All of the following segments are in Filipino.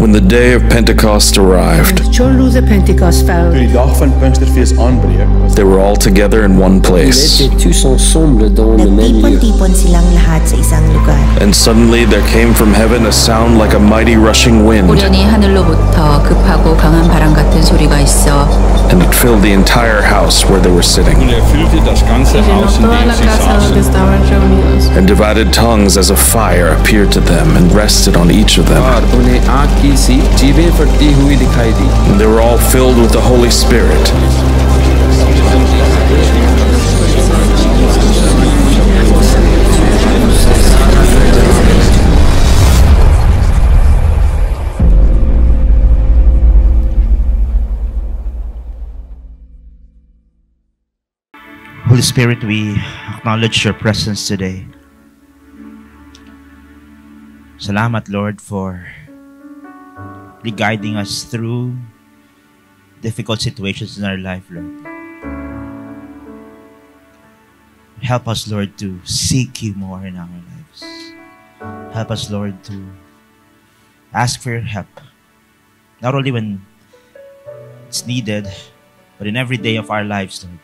When the day of Pentecost arrived, Toe die dag van Pinksterfees aanbreek, they were all together in one place. Ils étaient tous ensemble dans le même lieu. Nagtipon-tipon silang lahat sa isang lugar. And suddenly there came from heaven a sound like a mighty rushing wind, 우연히 하늘로부터 급하고 강한 바람 같은 소리가 있어 and it filled the entire house where they were sitting. und erfüllte das ganze Haus, in toda dem la sie casa donde saßen. estaban reunidos. And divided tongues as a fire appeared to them and rested on each of them. और उन्हें आग की सी जीभें फटती हुई दिखाई दी. And they were all filled with the Holy Spirit. Holy Spirit, we acknowledge your presence today. Salamat, Lord, for guiding us through difficult situations in our life, Lord. Help us, Lord, to seek you more in our lives. Help us, Lord, to ask for your help. Not only when it's needed, but in every day of our lives, Lord.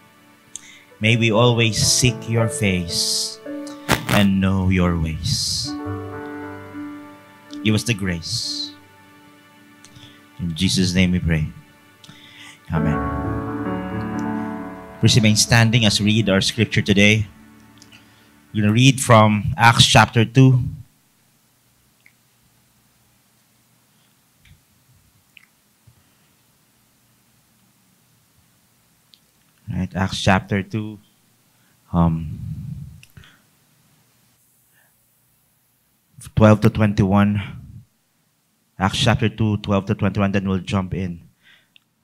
May we always seek your face and know your ways. Give us the grace. In Jesus' name we pray. Amen. Please remain standing as we read our scripture today. We're going to read from Acts chapter 2. Right, Acts chapter 2. 12 to 21. Acts chapter 2, 12 to 21. Then we'll jump in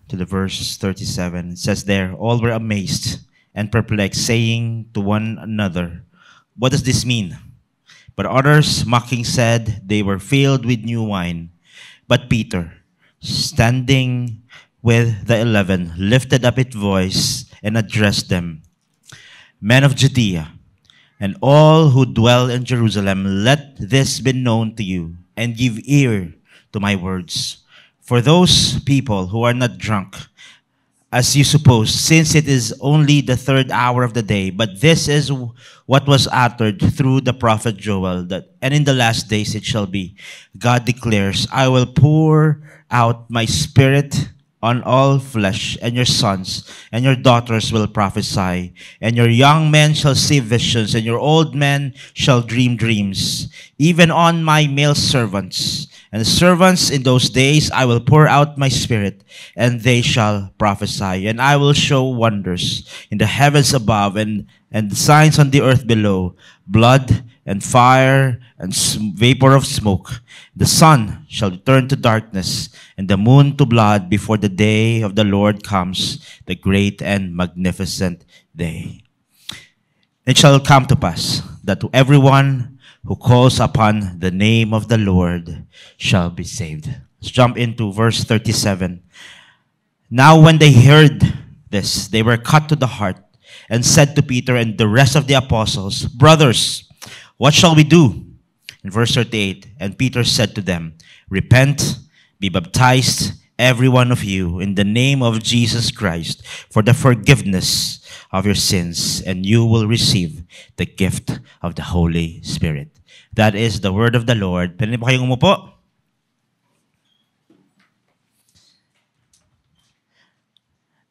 to the verse 37. It says there, all were amazed and perplexed, saying to one another, what does this mean? But others, mocking, said they were filled with new wine. But Peter, standing with the 11, lifted up his voice and addressed them. Men of Judea, and all who dwell in Jerusalem, let this be known to you, and give ear to my words. For those people who are not drunk, as you suppose, since it is only the third hour of the day, but this is what was uttered through the prophet Joel, that, and in the last days it shall be, God declares, I will pour out my spirit on all flesh, and your sons and your daughters will prophesy, and your young men shall see visions, and your old men shall dream dreams. Even on my male servants and servants in those days I will pour out my spirit, and they shall prophesy. And I will show wonders in the heavens above, and signs on the earth below, blood and fire and vapor of smoke. The sun shall turn to darkness, and the moon to blood, before the day of the Lord comes, the great and magnificent day. It shall come to pass that everyone who calls upon the name of the Lord shall be saved. Let's jump into verse 37. Now when they heard this, they were cut to the heart, and said to Peter and the rest of the apostles, brothers, what shall we do? In verse 38, and Peter said to them, repent, be baptized, every one of you, in the name of Jesus Christ, for the forgiveness of your sins, and you will receive the gift of the Holy Spirit. That is the word of the Lord. Pwede po kayong umupo?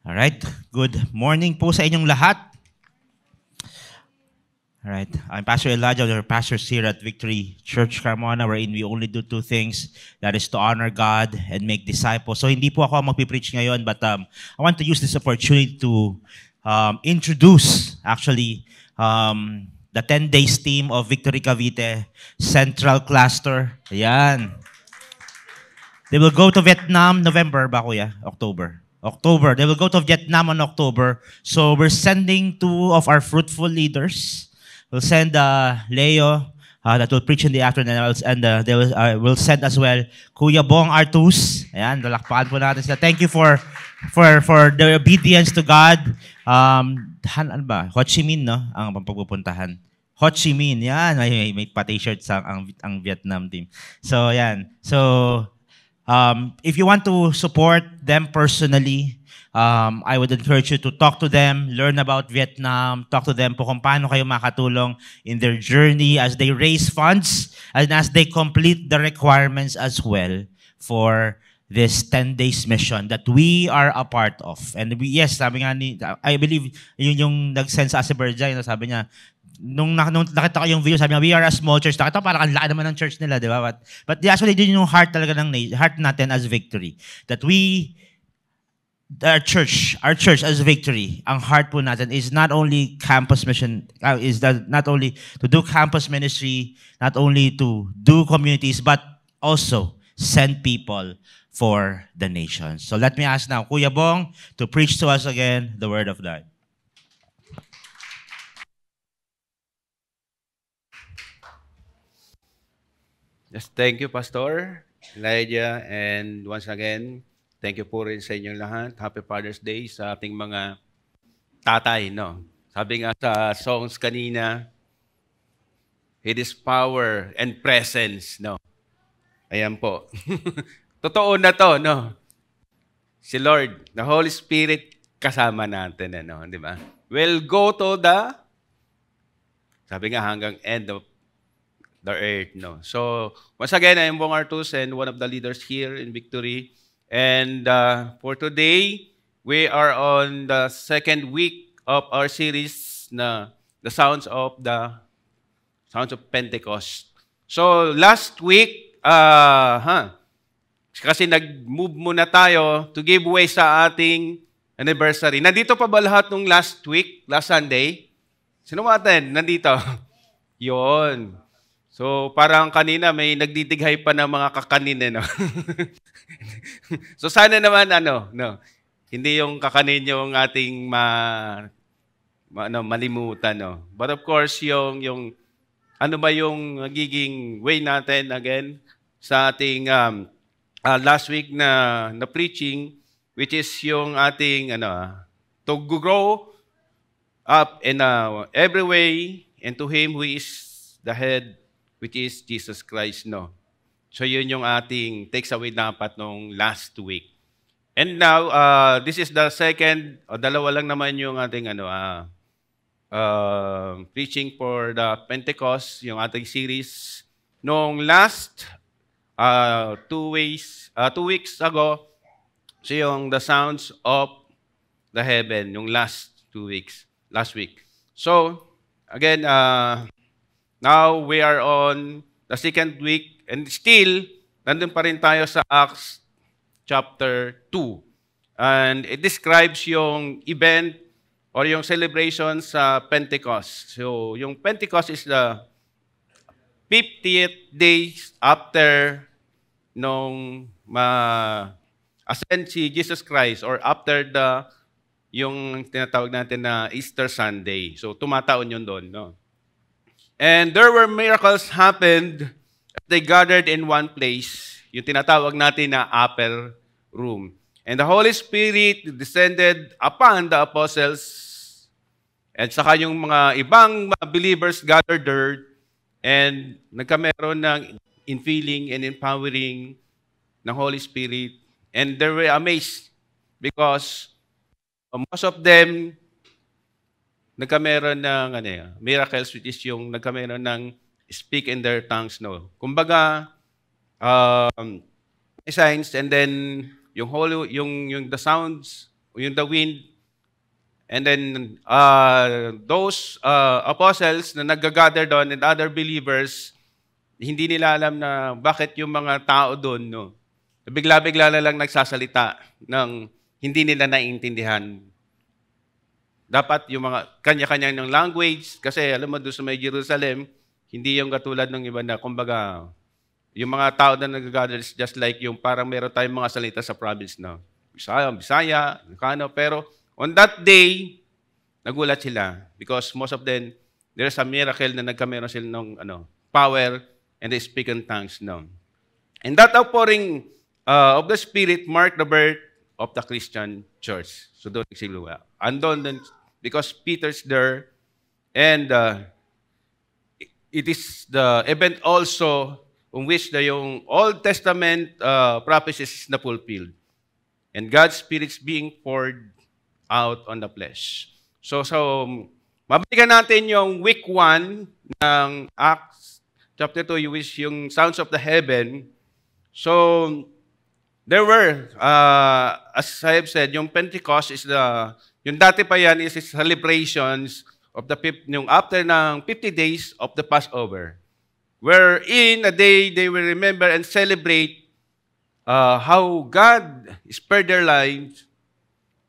Alright, good morning po sa inyong lahat. Alright, I'm Pastor Elijah, one of the pastors here at Victory Church Carmona, wherein we only do two things, that is to honor God and make disciples. So hindi po ako magpipreach ngayon, but I want to use this opportunity to introduce, actually, the 10 days team of Victory Cavite Central Cluster. Ayan. They will go to Vietnam, November ba kuya? October. They will go to Vietnam on October. So we're sending two of our fruitful leaders. We'll send Leo that will preach in the afternoon, and they will send as well Kuya Bong Artus. Ayan, lalakpakan po natin sila. Thank you for the obedience to God. Ano ba? Ho Chi Minh, no? Ang pagpupuntahan. Ho Chi Minh, yan. May pa-t-shirt ang Vietnam team. So, yan. So, If you want to support them personally, I would encourage you to talk to them, learn about Vietnam, talk to them po kung paano kayo makatulong in their journey as they raise funds and as they complete the requirements as well for this 10 days mission that we are a part of. And yes, sabi nga I believe yun yung nag-send sa Azerbaijan, sabi niya, nung nakita ko yung video, sabi niya, we are a small church. Nakita ko parang ang laki naman ng church nila, di ba? But actually, yun yung heart talaga ng heart natin as Victory. That our church as Victory, ang heart po natin is not only campus mission, not only to do campus ministry, not only to do communities, but also send people for the nations. So let me ask now Kuya Bong to preach to us again the word of God. Yes, thank you, Pastor Elijah. And once again, thank you po rin sa inyong lahat. Happy Father's Day sa ating mga tatay, no? Sabi nga sa songs kanina, it is power and presence, no? Ayan po. Totoo na to, no? Si Lord, the Holy Spirit, kasama natin, ano? Di ba? We'll go to sabi nga hanggang end of the earth, no? So, once again, I am Bong Artus and one of the leaders here in Victory. And for today, we are on the second week of our series na the Sounds of Pentecost. So, last week, kasi nag-move muna tayo to give way sa ating anniversary. Nandito pa ba lahat nung last week, last Sunday? Sino natin? Nandito. Yon. So, parang kanina may nagdidighay pa ng mga kakanin, no? So, sana naman, no? Hindi yung kakanin yung ating malimutan, no? But of course, yung ano ba yung magiging way natin, again, sa ating last week na preaching, which is yung ating to grow up in every way and to Him who is the head, which is Jesus Christ, no? So yun yung ating takes away dapat nung last week. And now, this is the second, dalawa lang naman yung ating preaching for the Pentecost, yung ating series. Nung last 2 weeks ago, so yung the sounds of the heaven, yung last week. So, again, now we are on the second week and still, nandun pa rin tayo sa Acts chapter 2. And it describes yung event or yung celebration sa Pentecost. So, yung Pentecost is the 50th days after nung ascend si Jesus Christ or after yung tinatawag natin na Easter Sunday. So, tumataon yun doon, no? And there were miracles happened as they gathered in one place, yung tinatawag natin na upper room. And the Holy Spirit descended upon the apostles at saka yung mga ibang believers gathered there and nagkameron ng infilling and empowering ng Holy Spirit. And they were amazed because most of them nagkameron ng miracles, which is yung nagkameron ng speak in their tongues, no? Kumbaga, signs, and then yung the sounds, yung the wind, and then those apostles na nag-gather doon and other believers, hindi nila alam na bakit yung mga tao doon, no? Bigla-bigla na lang nagsasalita ng hindi nila naiintindihan. Dapat yung mga kanya-kanya ng language, kasi alam mo doon sa may Jerusalem, hindi yung katulad ng iba na, kumbaga, yung mga tao na nag-gather is just like yung parang meron tayong mga salita sa province na Bisaya, Ilocano, pero on that day, nagulat sila because most of them, there's a miracle na nagkameron sila ng power and they speak in tongues. No? And that outpouring of the Spirit marked the birth of the Christian church. So doon nagsiluwa. Andon, because Peter's there, and it is the event also on which na yung Old Testament prophecies na fulfilled. And God's Spirit's being poured out on the flesh. So mabalikan natin yung week 1 ng Acts chapter 2, which yung sounds of the heaven. So, there were, as I have said, yung Pentecost is yung dati pa yan is celebrations of yung after ng 50 days of the Passover. Wherein a day they will remember and celebrate how God spared their lives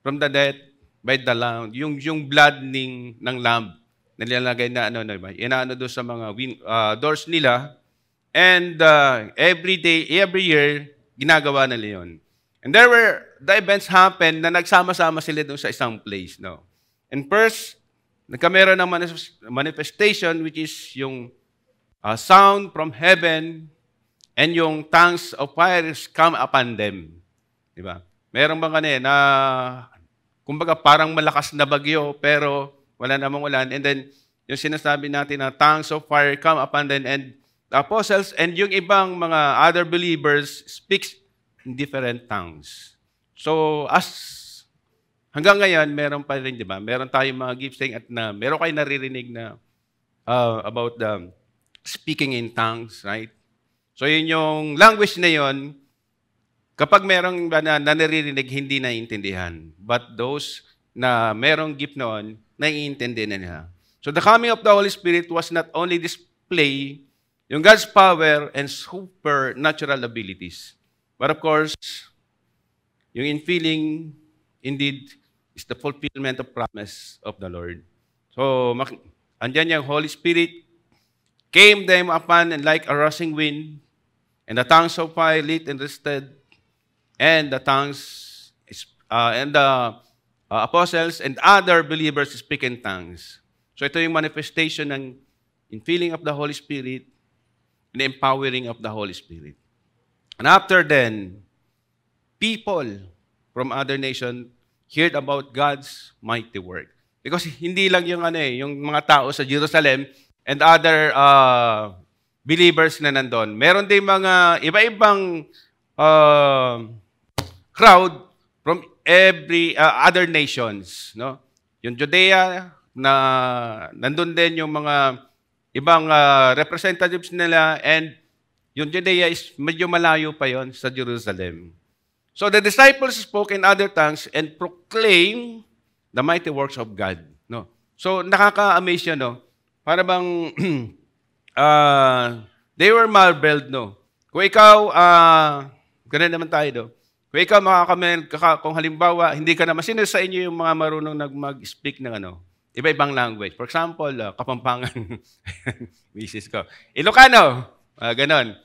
from the death by the Lamb, yung blood ng lamb na nilalagay na inaano doon sa mga doors nila, and every year ginagawa nila yun. And the events happened na nagsama-sama sila doon sa isang place, no. And first, nagkameron ng manifestation, which is yung sound from heaven and yung tongues of fire come upon them, di ba? Meron bang na kumbaga parang malakas na bagyo, pero wala namang ulan. And then, yung sinasabi natin na tongues of fire come upon them, and the apostles and yung ibang mga other believers speaks in different tongues. So, hanggang ngayon, meron pa rin, di ba? Meron tayong mga gifting at meron kayo naririnig na about the speaking in tongues, right? So, yun yung language na yun. Kapag merong naririnig, hindi naiintindihan. But those na merong gift noon, naiintindihan na nila. So the coming of the Holy Spirit was not only display yung God's power and supernatural abilities. But of course, yung infilling, indeed, is the fulfillment of promise of the Lord. So, andyan yung Holy Spirit came them upon and like a rushing wind, and the tongues of fire lit and rested, and the tongues, and the apostles and other believers speak in tongues. So ito yung manifestation ng infilling of the Holy Spirit and the empowering of the Holy Spirit. And after then, people from other nations heard about God's mighty work. Because hindi lang yung yung mga tao sa Jerusalem and other believers na nandun. Meron din mga iba-ibang crowd from every other nations, no? Yung Judea na nandun din yung mga ibang representatives nila, and yung Judea is medyo malayo pa yon sa Jerusalem. So the disciples spoke in other tongues and proclaim the mighty works of God, no? So nakaka-amaze yun, no? Para bang they were marveled, no? Kung ikaw ganun naman tayo, no? Kung ikaw kung halimbawa, hindi ka naman, sino sa inyo yung mga marunong mag-speak ng iba-ibang language? For example, Kapampangan, misis ko. Ilocano, ganon.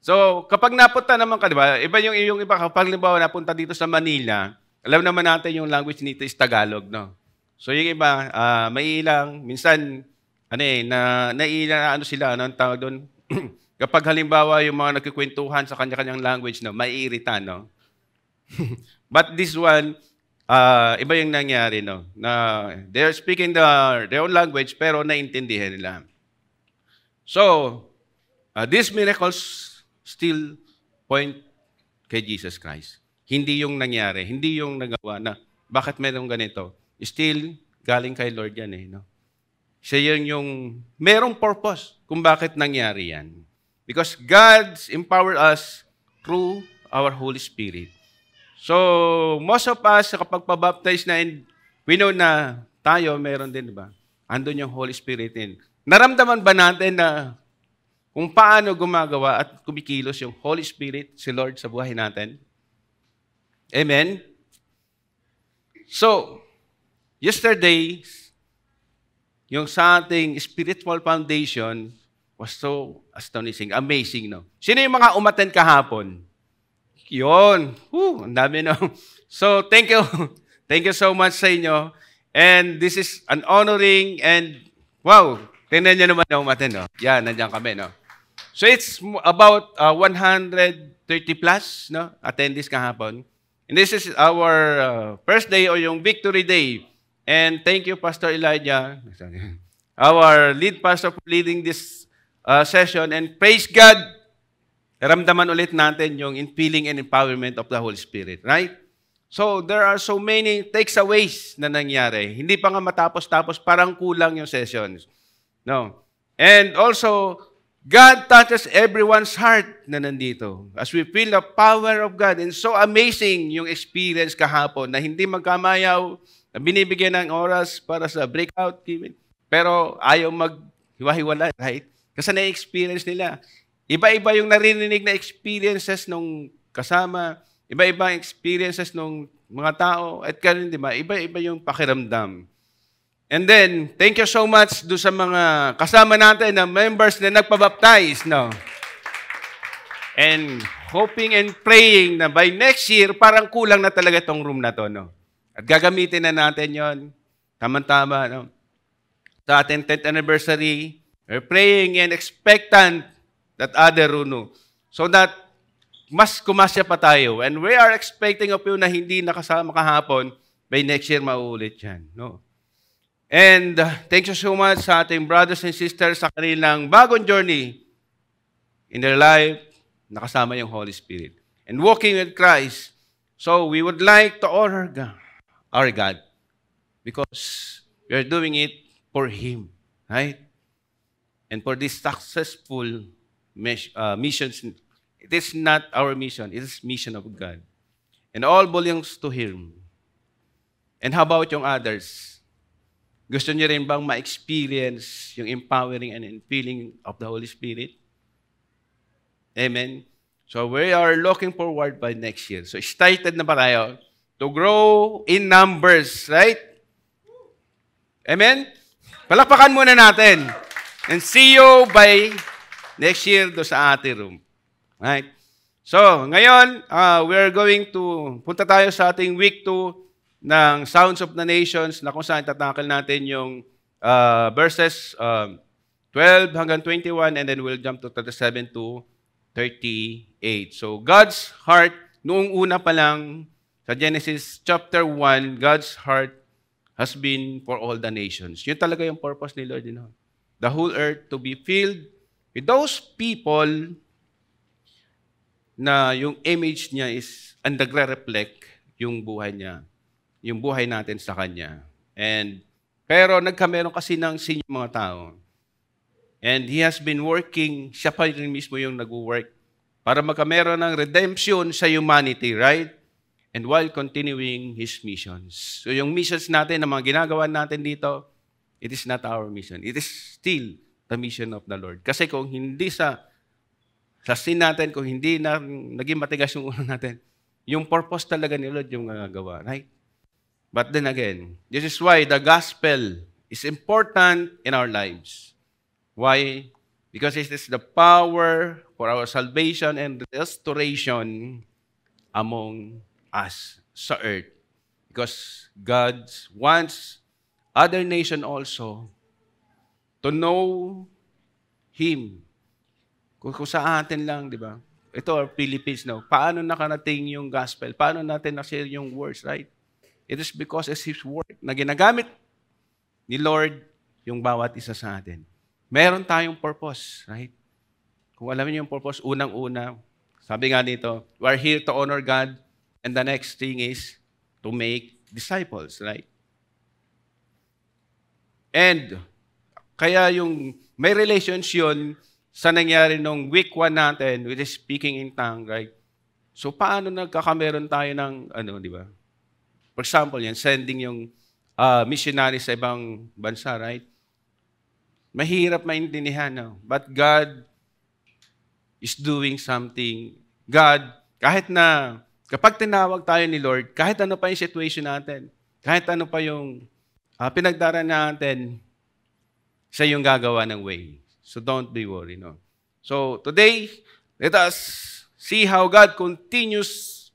So, kapag napunta naman ka, di ba? Iba yung iba, kapag halimbawa napunta dito sa Manila, alam naman natin yung language nito is Tagalog, no? So, yung iba, may ilang, minsan, naiilang sila, ang tawag doon? Kapag halimbawa yung mga nagkikwentuhan sa kanya-kanyang language, no, maiirita, no? But this one, iba yung nangyari, no? Na they're speaking their own language, pero naintindihan nila. So, these miracles still point kay Jesus Christ. Hindi yung nangyari, hindi yung nagawa na, bakit merong ganito? Still, galing kay Lord yan, no? Siya yung merong purpose kung bakit nangyari yan. Because God empowered us through our Holy Spirit. So, most of us, kapag pabaptize na, we know na tayo, meron din, di ba? Andun yung Holy Spirit din. Naramdaman ba natin na kung paano gumagawa at kumikilos yung Holy Spirit, si Lord, sa buhay natin? Amen? So, yesterday, yung sa ating spiritual foundation was so astonishing, amazing, no? Sino yung mga umattend kahapon? Yun. Ang dami, no? So, thank you. Thank you so much sa inyo. And this is an honoring and, wow, tingnan nyo naman na umattend, no? Yan, nandiyan kami, no? So, it's about 130 plus, no? Attendees kahapon. And this is our first day or yung Victory Day. And thank you, Pastor Elijah, our lead pastor, for leading this session. And praise God, ramdaman ulit natin yung infilling and empowerment of the Holy Spirit. Right? So, there are so many takeaways na nangyari. Hindi pa nga matapos-tapos, parang kulang yung sessions. No? And also, God touches everyone's heart na nandito. As we feel the power of God. And so amazing yung experience kahapon na hindi magkamayaw, na binibigyan ng oras para sa breakout. Pero ayaw maghiwa-hiwalay, right? Kasi na-experience nila. Iba-iba yung narinig na experiences nung kasama, iba-iba ang experiences nung mga tao, at kanin, di ba? Iba-iba yung pakiramdam. And then, thank you so much do sa mga kasama natin na members na nagpabaptize, no? And hoping and praying na by next year, parang kulang na talaga itong room na to, no? At gagamitin na natin yon, tama-tama, no? Sa ating 10th anniversary, we're praying and expectant that other room, so that mas kumasya pa tayo. And we are expecting of you na hindi nakasama kahapon, by next year mauulit yan, no? And thank you so much sa ating brothers and sisters sa kanilang bagong journey in their life, nakasama yung Holy Spirit. And walking with Christ. So we would like to honor God, our God, because we are doing it for Him, right? And for this successful missions, it is not our mission, it is mission of God. And all belongs to Him. And how about yung others? Gusto niyo rin bang ma-experience yung empowering and infilling of the Holy Spirit? Amen? So we are looking forward by next year. So excited na ba tayo to grow in numbers, right? Amen? Palakpakan muna natin. And see you by next year do sa ating room. Right? So, ngayon, we are going to punta tayo sa ating week 2 ng Sounds of the Nations na kung saan tatakal natin yung verses 12 hanggang 21 and then we'll jump to 37 to 38. So, God's heart, noong una pa lang sa Genesis chapter 1, God's heart has been for all the nations. Yun talaga yung purpose ni Lord. You know? The whole earth to be filled with those people na yung image niya is and nagre-reflect yung buhay niya. Yung buhay natin sa Kanya. Pero nagkameron kasi ng sinyong mga tao. And He has been working, siya pa rin mismo yung nag-work para magkameron ng redemption sa humanity, right? And while continuing His missions. So yung missions natin, na mga ginagawa natin dito, it is not our mission. It is still the mission of the Lord. Kasi kung hindi sa sin natin, kung hindi na naging matigas yung ulo natin, yung purpose talaga ni Lord yung gagawa, right? But then again, this is why the gospel is important in our lives. Why? Because it is the power for our salvation and restoration among us sa earth. Because God wants other nation also to know Him. Kung sa atin lang, di ba? Ito are Philippines now. Paano nakarating yung gospel? Paano natin na-share yung words, right? It is because it's His work na ginagamit ni Lord yung bawat isa sa atin. Meron tayong purpose, right? Kung alam niyo yung purpose, unang-una, sabi nga dito, we are here to honor God, and the next thing is to make disciples, right? And kaya yung may relations yun sa nangyari nung week 1 natin, which is speaking in tongue, right? So paano nagkakameron tayo ng, di ba? For example, yan, sending yung missionaries sa ibang bansa, right? Mahirap maintindihan, no? But God is doing something. God, kahit na, kapag tinawag tayo ni Lord, kahit ano pa yung situation natin, kahit ano pa yung pinagdaraan natin, siya yung gagawa ng way. So don't be worried, no? So today, let us see how God continues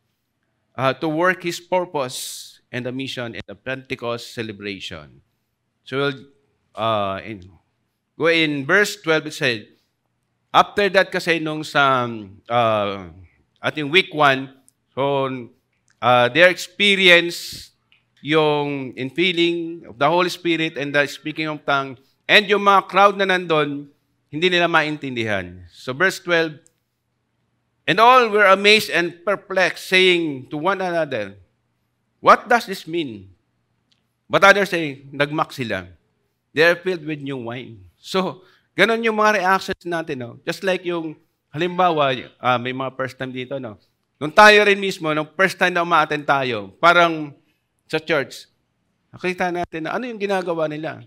to work His purpose and the mission in the Pentecost celebration. So we'll go in verse 12, it said, after that kasi nung sa ating week 1, so their experience yung infilling of the Holy Spirit and the speaking of tongue, and yung mga crowd na nandun, hindi nila maintindihan. So verse 12, and all were amazed and perplexed, saying to one another, what does this mean? But others say, nagmak sila. They are filled with new wine. So, ganun yung mga reactions natin. No? Just like yung, halimbawa, may mga first time dito. No? Nung tayo rin mismo, nung first time na umaattend tayo, parang sa church, nakita natin na ano yung ginagawa nila.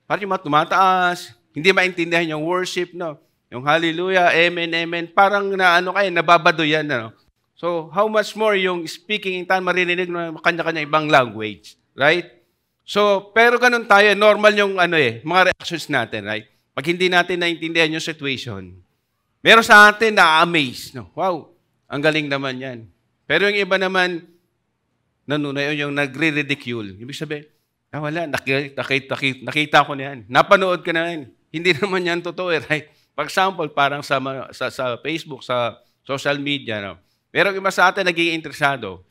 Parang yung mga tumataas, hindi maintindihan yung worship, no? Yung hallelujah, amen, amen, parang nababado yan. No? So, how much more yung speaking in tongues, maririnig na kanya-kanya ibang language, right? So, pero ganun tayo, normal yung mga reactions natin, right? Pag hindi natin naintindihan yung situation, meron sa atin na-amaze, no? Wow, ang galing naman yan. Pero yung iba naman, nanunay yung nagre-ridicule. Ibig sabihin, wala, nakita ko na yan. Napanood ka na yan. Hindi naman yan totoo, right? For example, parang sa Facebook, sa social media, no? Pero iba sa atin naging interesado.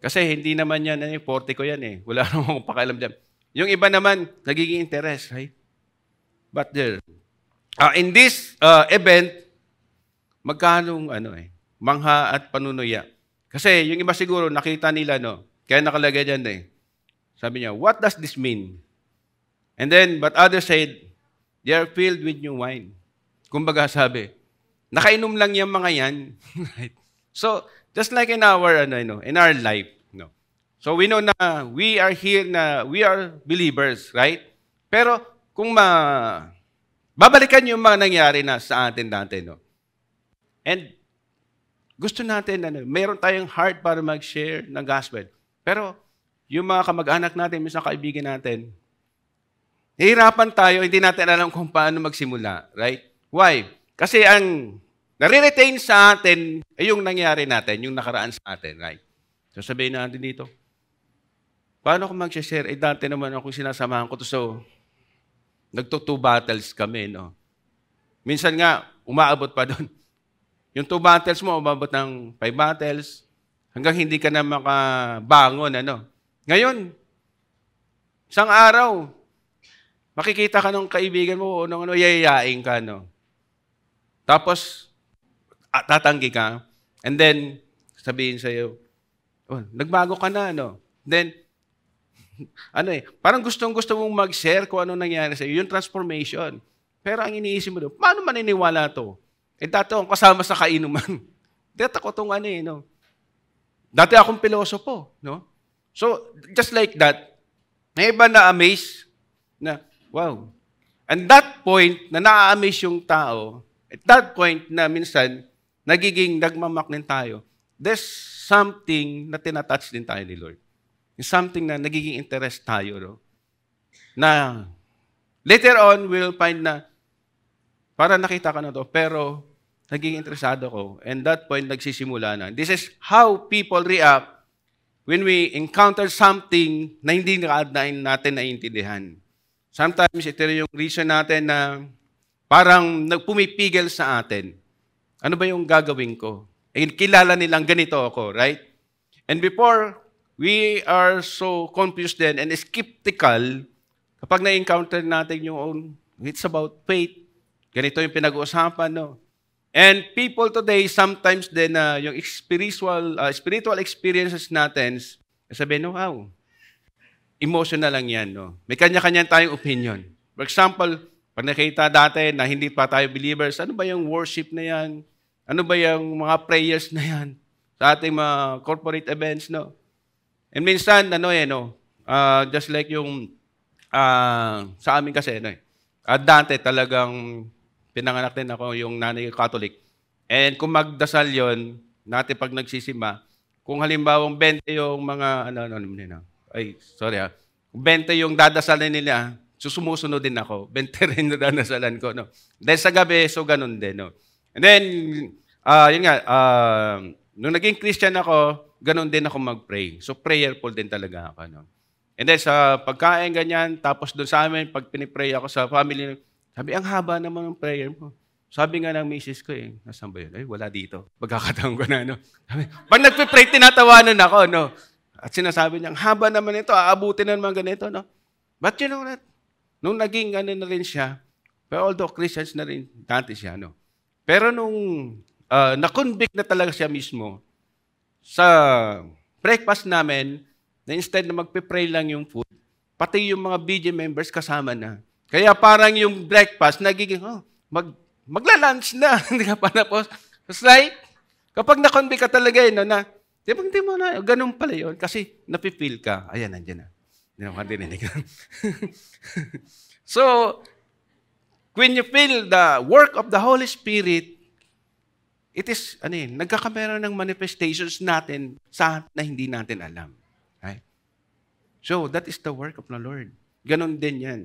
Kasi hindi naman yan, 40 ko yan eh. Wala naman akong pakialam dyan. Yung iba naman, nagiging interest, right? But there, in this event, magkanong mangha at panunuya. Kasi yung iba siguro, nakita nila, no? Kaya nakalagay dyan eh. Sabi niya, what does this mean? And then, but others said, they are filled with new wine. Kumbaga sabi, nakainom lang yung mga yan. Right? So, just like in our life, no. So we know na we are here na we are believers, right? Pero kung babalikan yung mga nangyari na sa atin dati, no. And gusto natin meron tayong heart para mag-share ng gospel. Pero yung mga kamag-anak natin, minsan kaibigan natin, hihirapan tayo, hindi natin alam kung paano magsimula, right? Why? Kasi ang nare-retain sa atin ay yung nangyari natin, yung nakaraan sa atin, right? So sabihin natin dito, paano ako mag-share? Dati naman ako sinasamahan ko to, so nagto-2 battles kami, no? Minsan nga, umaabot pa doon. Yung 2 battles mo, umabot ng 5 battles, hanggang hindi ka na makabangon, Ngayon, isang araw, makikita ka ng kaibigan mo, yayayain ka, no? Tapos, tatanggi ka, and then, sabihin sa'yo, nagbago ka na, Then, parang gustong-gusto mong mag-share kung ano nangyari sa'yo, yung transformation. Pero ang iniisip mo doon, paano maniniwala to? Dati akong kasama sa kainuman. Dati ako itong Dati akong pilosopo, no? So, just like that, may iba na-amaze na, wow. And that point, na na-amaze yung tao, at that point na minsan, nagiging nagmamaknin tayo, there's something na tinatouch din tayo ni Lord. Something na nagiging interest tayo, no? Na later on, we'll find na para nakita ka na to, pero naging interesado ko. And that point, nagsisimula na. This is how people react when we encounter something na hindi natin naiintindihan. Sometimes, ito yung reason natin na parang pumipigil sa atin. Ano ba yung gagawin ko? Kilala nilang ganito ako, right? And before, we are so confused then and skeptical kapag na-encounter natin yung it's about faith. Ganito yung pinag-uusapan, no? And people today, sometimes din yung spiritual experiences natin, sabihin, wow, emotional lang yan, no? May kanya-kanya tayong opinion. For example, pag nakita dati na hindi pa tayo believers, ano ba yung worship na yan? Ano ba yung mga prayers na yan? Sa ating mga corporate events, no? And minsan, just like yung sa amin kasi, dati talagang pinanganak din ako yung nanay Catholic. And kung magdasal yon, natin pag nagsisimba, kung halimbawang 20 yung mga, kung 20 yung dadasalin nila, sumusunod din ako. 20 rin na dadasalan ko, no? Dahil sa gabi, so ganun din, no? And then, nung naging Christian ako, ganun din ako mag-pray. So, prayerful din talaga ako, no? And then, sa pagkain, ganyan, tapos doon sa amin, pag pinipray ako sa family, sabi, ang haba naman ng prayer mo. Sabi nga ng misis ko, nasaan ba yun? Ay, wala dito. Pagkakataon ko na, no? Sabi, pag nagpipray, tinatawanan ako, no? At sinasabi niya, ang haba naman ito, aabutin na naman ganito, no? But you know that, nung naging na rin siya, Pero although Christians na rin, dati siya, no? Pero nung na-convict na talaga siya mismo, sa breakfast namin, na instead na magpe-pray lang yung food, pati yung mga BJ members kasama na. Kaya parang yung breakfast, nagiging, magla-lunch na. Hindi ka pa napos. It's like, kapag na-convict ka talaga yun, na, di mo na, ganun pala yun. Kasi napipil ka. Ayan, nandiyan na. Hindi naman dininig. So, when you feel the work of the Holy Spirit, it is, nagkakameron ng manifestations natin sa na hindi natin alam. Right? So, that is the work of the Lord. Ganon din yan.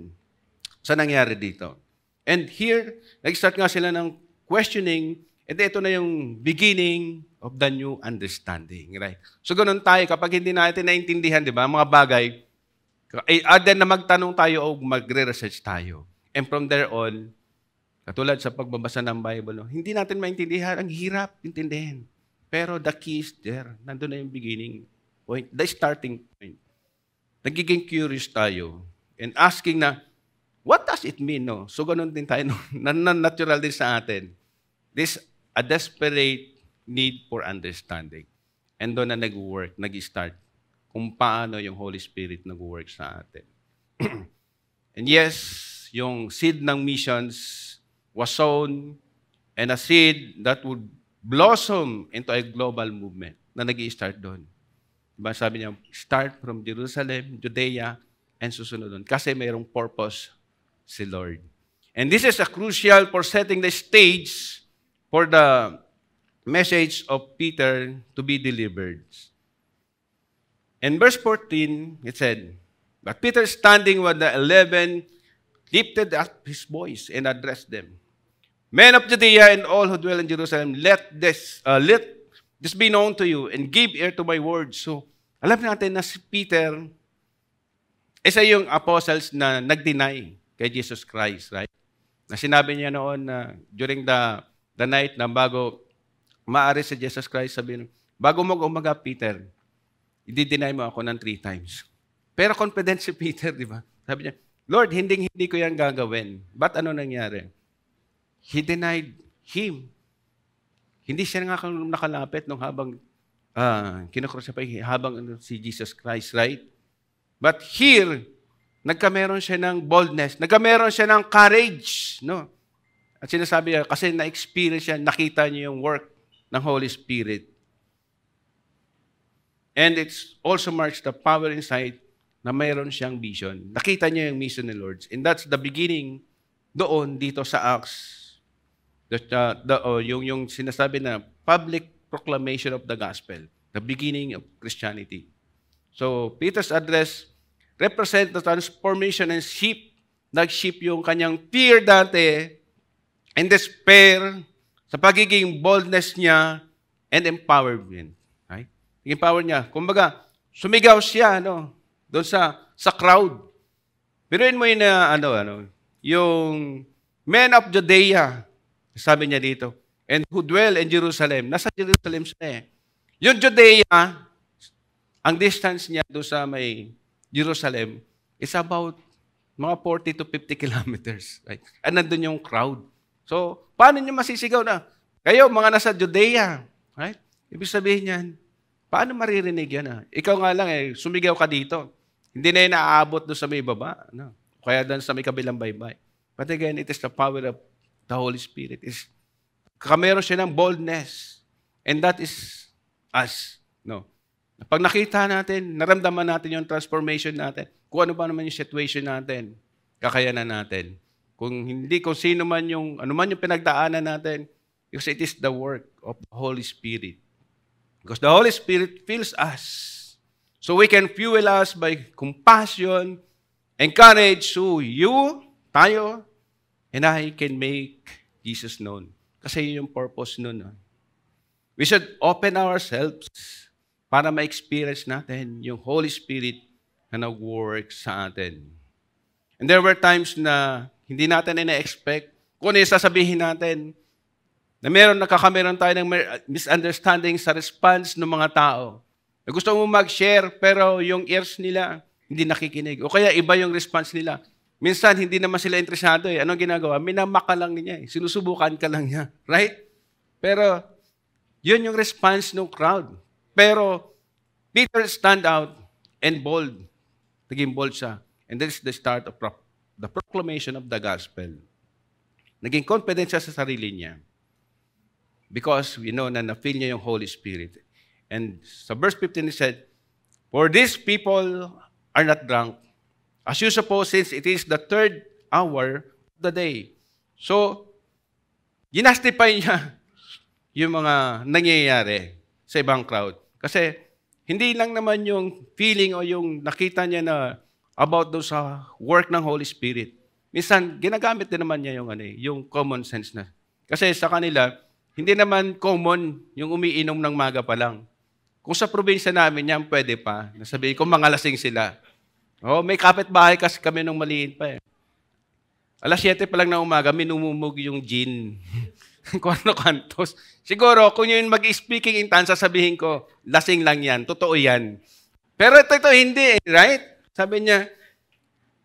Sa nangyari dito. And here, nag-start nga sila ng questioning, and ito na yung beginning of the new understanding. Right? So, ganon tayo, kapag hindi natin naintindihan, di ba, mga bagay, other na magtanong tayo o magre-research tayo. And from there on, katulad sa pagbabasa ng Bible, hindi natin maintindihan, ang hirap intindihin. Pero the key is there. Nandun na yung beginning point, the starting point. Nagiging curious tayo and asking na, what does it mean? No? So ganun din tayo, natural din sa atin. This a desperate need for understanding. And doon na nag-work, nag-start kung paano yung Holy Spirit nag-work sa atin. And yes, yung seed ng missions was sown and a seed that would blossom into a global movement na nag-i-start doon. Diba sabi niya, start from Jerusalem, Judea, and susunod doon. Kasi mayroong purpose si Lord. And this is a crucial for setting the stage for the message of Peter to be delivered. In verse 14, it said, but Peter standing with the 11 lifted up his voice and addressed them. Men of Judea and all who dwell in Jerusalem, let this be known to you and give ear to my words. So, alam natin na si Peter, isa yung apostles na nag-deny kay Jesus Christ, right? Na sinabi niya noon na during the night na bago maaari si Jesus Christ, sabihin, bago mag-umaga, Peter, i-deny mo ako ng 3 times. Pero confident si Peter, di ba? Sabi niya, Lord, hindi ko yan gagawin. But ano nangyari? He denied Him. Hindi siya nga nakalapit nung habang kinukrucify habang si Jesus Christ, right? But here, nagkameron siya ng boldness, nagkameron siya ng courage, no? At sinasabi niya, kasi na-experience siya, nakita niya yung work ng Holy Spirit. And it also marks the power inside na mayroon siyang vision. Nakita niya yung mission ni Lord. And that's the beginning doon, dito sa Acts. Yung sinasabi na public proclamation of the gospel. The beginning of Christianity. So, Peter's address represent the transformation and shift. Nag-shift yung kanyang fear dati and despair sa pagiging boldness niya and empowerment. Right? Empower niya. Kumbaga, sumigaw siya, doon sa crowd. Biruin mo yun na, yung men of Judea, sabi niya dito, and who dwell in Jerusalem. Nasa Jerusalem siya eh. Yung Judea, ang distance niya doon sa may Jerusalem is about mga 40 to 50 kilometers. Right? At nandun yung crowd. So, paano niyo masisigaw na? Kayo, mga nasa Judea. Right? Ibig sabihin niyan, paano maririnig yan? Ikaw nga lang sumigaw ka dito. Hindi na yun naaabot doon sa may baba. Kaya doon sa may kabilang baybay. But again, it is the power of the Holy Spirit. Kameron siya ng boldness. And that is us. Pag nakita natin, naramdaman natin yung transformation natin, kung ano ba naman yung situation natin, kakayanan natin. Kung sino man ano man yung pinagdaanan natin, because it is the work of the Holy Spirit. Because the Holy Spirit fills us. So we can fuel us by compassion, encourage, so tayo, and I can make Jesus known. Kasi yun yung purpose nun. We should open ourselves para ma-experience natin yung Holy Spirit na nag-work sa atin. And there were times na hindi natin ina-expect kung ano yung sasabihin natin, na nakakameron tayo ng misunderstanding sa response ng mga tao. Na gusto mo mag-share, pero yung ears nila hindi nakikinig. O kaya iba yung response nila. Minsan, hindi naman sila interesado eh. Anong ginagawa? Minamaka lang niya eh. Sinusubukan ka lang niya. Right? Pero, yun yung response ng crowd. Pero, Peter stand out and bold. Naging bold siya. And this is the start of the proclamation of the gospel. Naging confident siya sa sarili niya. Because we know na na-feel niya yung Holy Spirit. And sa verse 15 he said, "For these people are not drunk, as you suppose, since it is the 3rd hour of the day." So, ginastify niya yung mga nangyayari sa ibang crowd. Kasi, hindi lang naman yung feeling o yung nakita niya na about those work ng Holy Spirit. Minsan, ginagamit din naman niya yung common sense na. Kasi sa kanila, hindi naman common yung umiinom ng maga pa lang. Kung sa probinsya namin yan, pwede pa. Nasabihin ko, mga lasing sila. Oh, may kapitbahay kasi kami nung maliit pa eh. Alas 7 pa lang na umaga, minumumog yung gin. Kung ano kantos. Siguro, kung yun mag-speaking in tongues, sasabihin ko, lasing lang yan, totoo yan. Pero ito hindi eh, right? Sabi niya,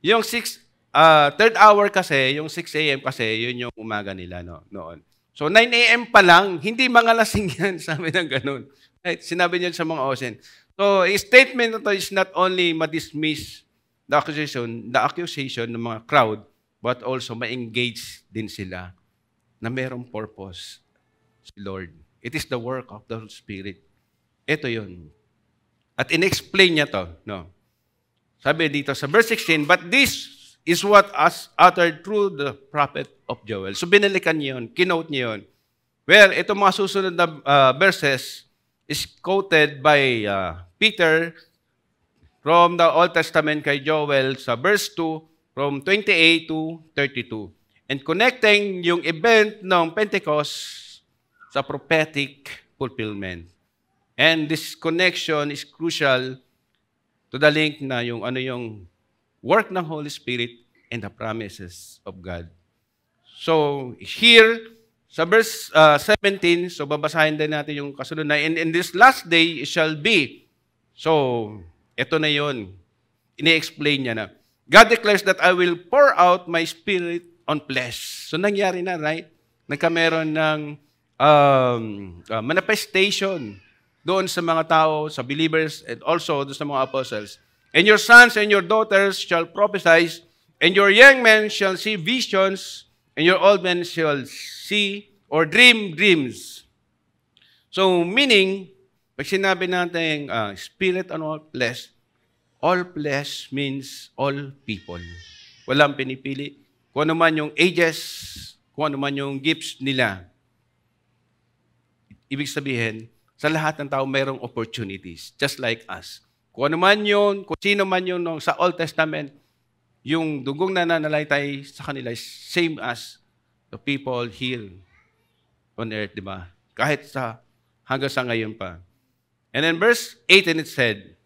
yung 3rd hour kasi, yung 6 a.m. kasi, yun yung umaga nila noon. So 9 a.m. pa lang, hindi mga lasing yan, sabi ng ganun. Right? Sinabi niya sa mga osen. So, a statement na to is not only ma-dismiss the accusation ng mga crowd, but also ma-engage din sila na merong purpose si Lord. It is the work of the Holy Spirit. Ito yun. At in-explain niya to. No? Sabi dito sa verse 16, "But this is what us uttered through the prophet of Joel." So binalikan niya yun, kinote niya yun. Where itong mga susunod na verses is quoted by Peter from the Old Testament kay Joel sa verse 2 from 28 to 32. And connecting yung event ng Pentecost sa prophetic fulfillment. And this connection is crucial to the link na yung work ng Holy Spirit and the promises of God. So, here, sa verse 17, so babasahin din natin yung kasunod na, "And in this last day it shall be." So, ito na yun. Ini-explain niya na. "God declares that I will pour out my spirit on flesh." So, nangyari na, right? Nagkameron ng manifestation doon sa mga tao, sa believers, and also doon sa mga apostles. "And your sons and your daughters shall prophesy, and your young men shall see visions, and your old men shall see or dream dreams." So, meaning, pag sinabi natin spirit on all flesh means all people. Walang pinipili. Kung ano man yung ages, kung ano man yung gifts nila. Ibig sabihin, sa lahat ng tao mayroong opportunities, just like us. Kung ano man yun, kung sino man yun sa Old Testament, yung dugong nananalaytay sa kanila is same as the people here on earth, di ba? Kahit hanggang sa ngayon pa. And then verse 18 it said,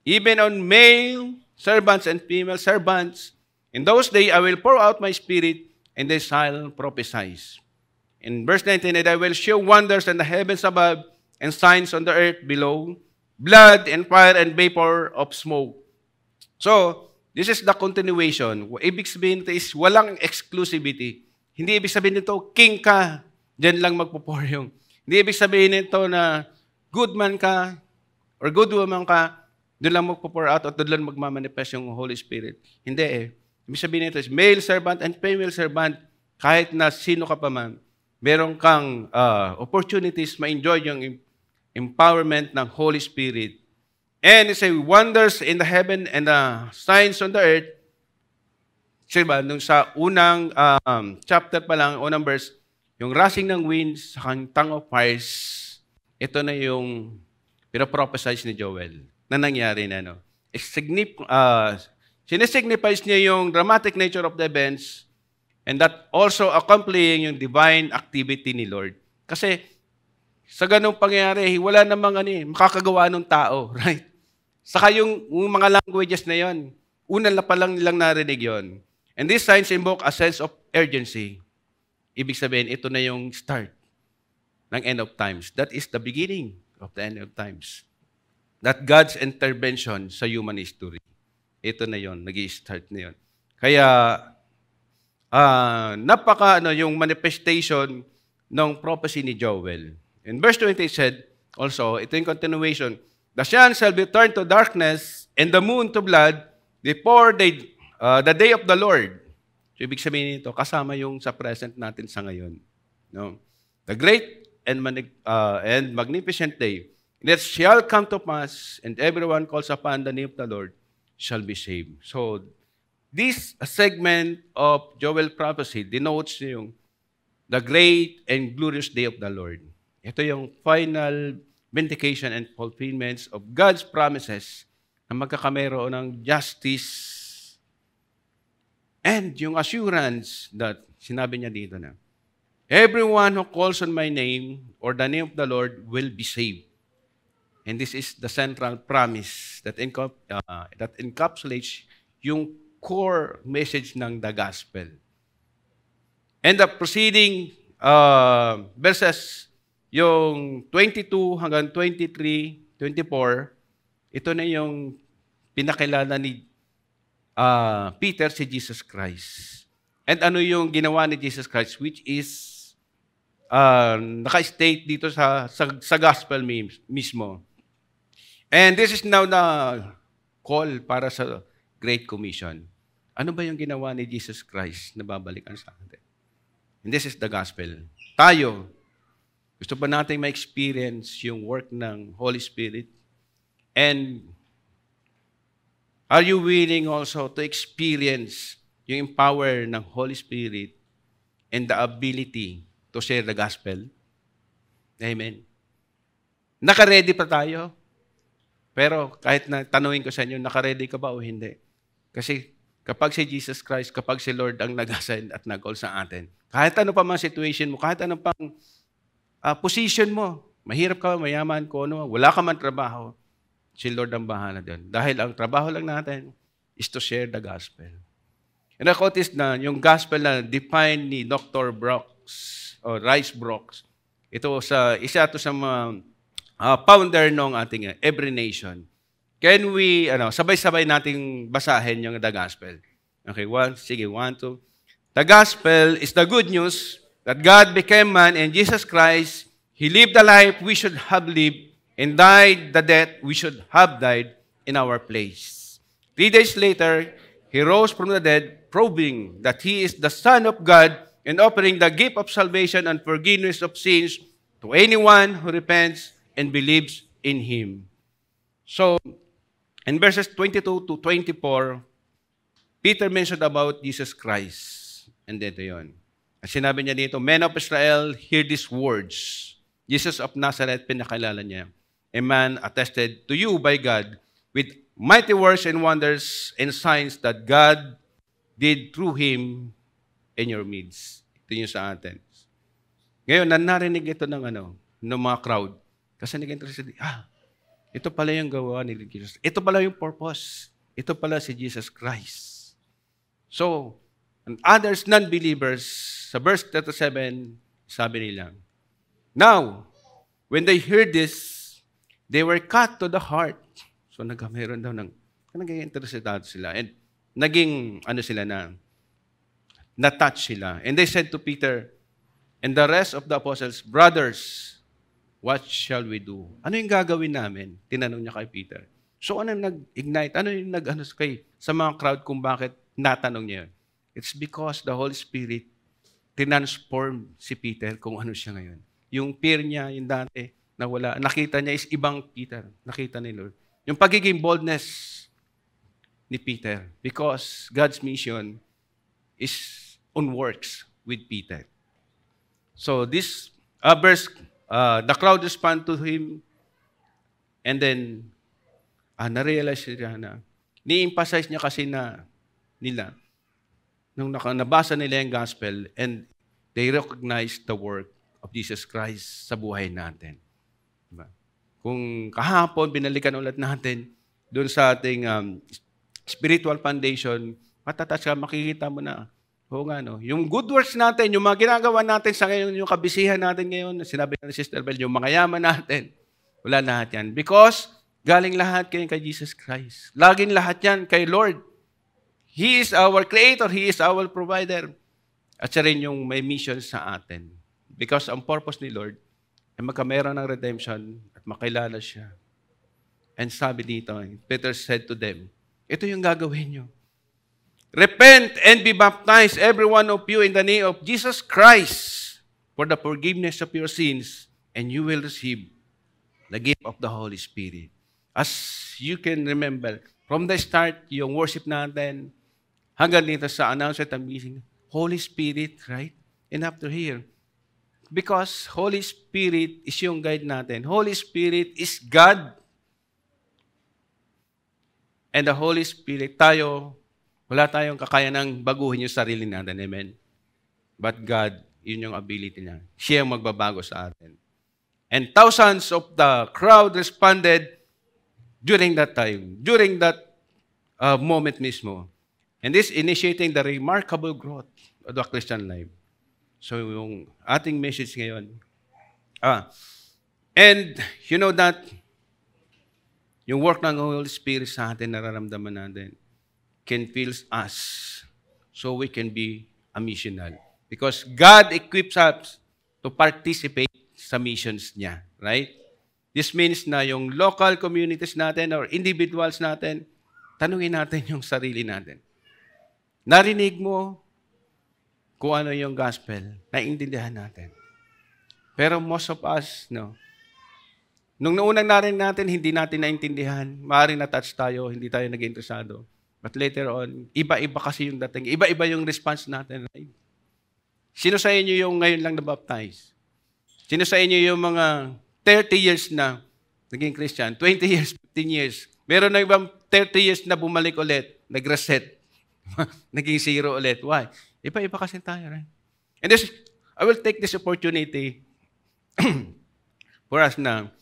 "Even on male servants and female servants, in those days I will pour out my spirit, and they shall prophesy." In verse 19, "And I will show wonders in the heavens above, and signs on the earth below, blood and fire and vapor of smoke." So, this is the continuation. Ibig sabihin ito is walang exclusivity. Hindi ibig sabihin nito, king ka, dyan lang magpo-pour yung. Hindi ibig sabihin nito na good man ka or good woman ka, doon lang magpo-pour out at doon lang magmamanifest yung Holy Spirit. Hindi eh. Ibig sabihin nito is male servant and female servant, kahit na sino ka pa man, meron kang opportunities ma-enjoy yung empowerment ng Holy Spirit. And it's a wonders in the heaven and the signs on the earth. Diba, nung sa unang chapter pa lang, unang verse, yung rushing ng winds sa tongue of fires, ito na yung pinaprophesize ni Joel na nangyari na. No? Sinesignifies niya yung dramatic nature of the events and that also accompanying yung divine activity ni Lord. Kasi sa ganung pangyayari, wala namang makakagawa ng tao, right? Saka yung mga languages na yon, una pa lang nilang narinig yon. And these signs invoke a sense of urgency. Ibig sabihin, ito na yung start ng end of times. That is the beginning of the end of times. That God's intervention sa human history. Ito na yon, nag-i-start na yon. Kaya, yung manifestation ng prophecy ni Joel. In verse 20 it said, also, ito yung continuation, the sun shall be turned to darkness and the moon to blood before the day of the Lord. So, ibig sabihin nito, kasama yung sa present natin sa ngayon. No? The great and magnificent day, that shall come to pass, and everyone calls upon the name of the Lord shall be saved. So, this segment of Joel prophecy denotes yung the great and glorious day of the Lord. Ito yung final vindication and fulfillments of God's promises na magkakameron ng justice and yung assurance that sinabi niya dito na everyone who calls on my name or the name of the Lord will be saved. And this is the central promise that encapsulates yung core message ng the gospel. And the preceding verses, yung 22 hanggang 23, 24, ito na yung pinakilala ni Peter si Jesus Christ. And ano yung ginawa ni Jesus Christ, which is naka-state dito sa gospel mismo. And this is now the call para sa Great Commission. Ano ba yung ginawa ni Jesus Christ na babalikan sa atin? And this is the gospel. Tayo, gusto ba natin ma-experience yung work ng Holy Spirit? And are you willing also to experience yung power ng Holy Spirit and the ability to share the gospel? Amen. Naka-ready pa tayo? Pero kahit na tanungin ko sa inyo, naka-ready ka ba o hindi? Kasi kapag si Jesus Christ, kapag si Lord ang nag-assign at nag-call sa atin, kahit ano pa mga situation mo, kahit ano pang position mo, mahirap ka, mayaman ko, ano, wala ka man trabaho, si Lord ang bahala doon. Dahil ang trabaho lang natin is to share the gospel. And I-notice na yung gospel na defined ni Dr. Brooks, o Rice Brooks, ito isa sa mga founder ng ating Every Nation. Can we, sabay-sabay nating basahin yung the gospel? Okay, 1, 2. The gospel is the good news that God became man in Jesus Christ. He lived the life we should have lived and died the death we should have died in our place. 3 days later, He rose from the dead, proving that He is the Son of God and offering the gift of salvation and forgiveness of sins to anyone who repents and believes in Him. So, in verses 22 to 24, Peter mentioned about Jesus Christ. And dito yun. At sinabi niya dito, men of Israel, hear these words. Jesus of Nazareth, pinakilala niya. A man attested to you by God with mighty works and wonders and signs that God did through Him in your midst. Ito yung sa atin. Ngayon, narinig ito ng mga crowd. Kasi nag-interested, ito pala yung gawa ni Jesus. Ito pala yung purpose. Ito pala si Jesus Christ. So, and others, non-believers, sa verse 37, sabi nila, now, when they heard this, they were cut to the heart. So, meron daw nag-interested sila. And naging, na-touch sila. And they said to Peter and the rest of the apostles, brothers, what shall we do? Ano yung gagawin namin? Tinanong niya kay Peter. So ano yung nag-ignite? Ano yung sa mga crowd kung bakit natanong niya yun? It's because the Holy Spirit transform si Peter kung ano siya ngayon. Yung fear niya, yung dati, nawala. Nakita niya is ibang Peter. Nakita ni Lord. Yung pagiging boldness ni Peter. Because God's mission is on works with Peter. So this verse, the crowd respond to him, and then, na-realize niya na, ni-emphasize niya kasi nila, nung nabasa nila yung gospel, and they recognize the work of Jesus Christ sa buhay natin. Diba? Kung kahapon, binalikan ulit natin, doon sa ating spiritual foundation, matatas ka, makikita mo na, yung good works natin, yung mga ginagawa natin sa ngayon, yung kabisihan natin ngayon, sinabi na ni Sister Bell, yung mga yaman natin, wala lahat yan. Because, galing lahat kayo kay Jesus Christ. Laging lahat yan kay Lord. He is our creator. He is our provider. At siya rin yung may mission sa atin. Because ang purpose ni Lord ay magkameron ng redemption at makilala siya. And sabi dito, Peter said to them, ito yung gagawin nyo. Repent and be baptized, every one of you, in the name of Jesus Christ for the forgiveness of your sins, and you will receive the gift of the Holy Spirit. As you can remember, from the start, yung worship natin, hanggang dito sa announcement ng meeting, Holy Spirit, right? And after here, because Holy Spirit is yung guide natin. Holy Spirit is God. And the Holy Spirit, wala tayong kakayanang baguhin yung sarili natin. Amen? But God, yun yung ability niya. Siya ang magbabago sa atin. And thousands of the crowd responded during that time, during that moment mismo. And this initiating the remarkable growth of the Christian life. So yung ating message ngayon. And you know that yung work ng Holy Spirit sa atin, nararamdaman natin, can fill us so we can be a missional. Because God equips us to participate sa missions niya. Right? This means na yung local communities natin or individuals natin, tanungin natin yung sarili natin. Narinig mo kung ano yung gospel, naiintindihan natin. Pero most of us, no, nung naunang narinig natin, hindi natin naintindihan. Maaaring na-touch tayo, hindi tayo nag-interesado. But later on, iba-iba kasi yung dating. Iba-iba yung response natin. Right? Sino sa inyo yung ngayon lang na-baptize? Sino sa inyo yung mga 30 years na naging Christian? 20 years, 15 years. Meron na ibang 30 years na bumalik ulit, nag-reset. Naging zero ulit. Why? Iba-iba kasi tayo. Right? And this, I will take this opportunity for us na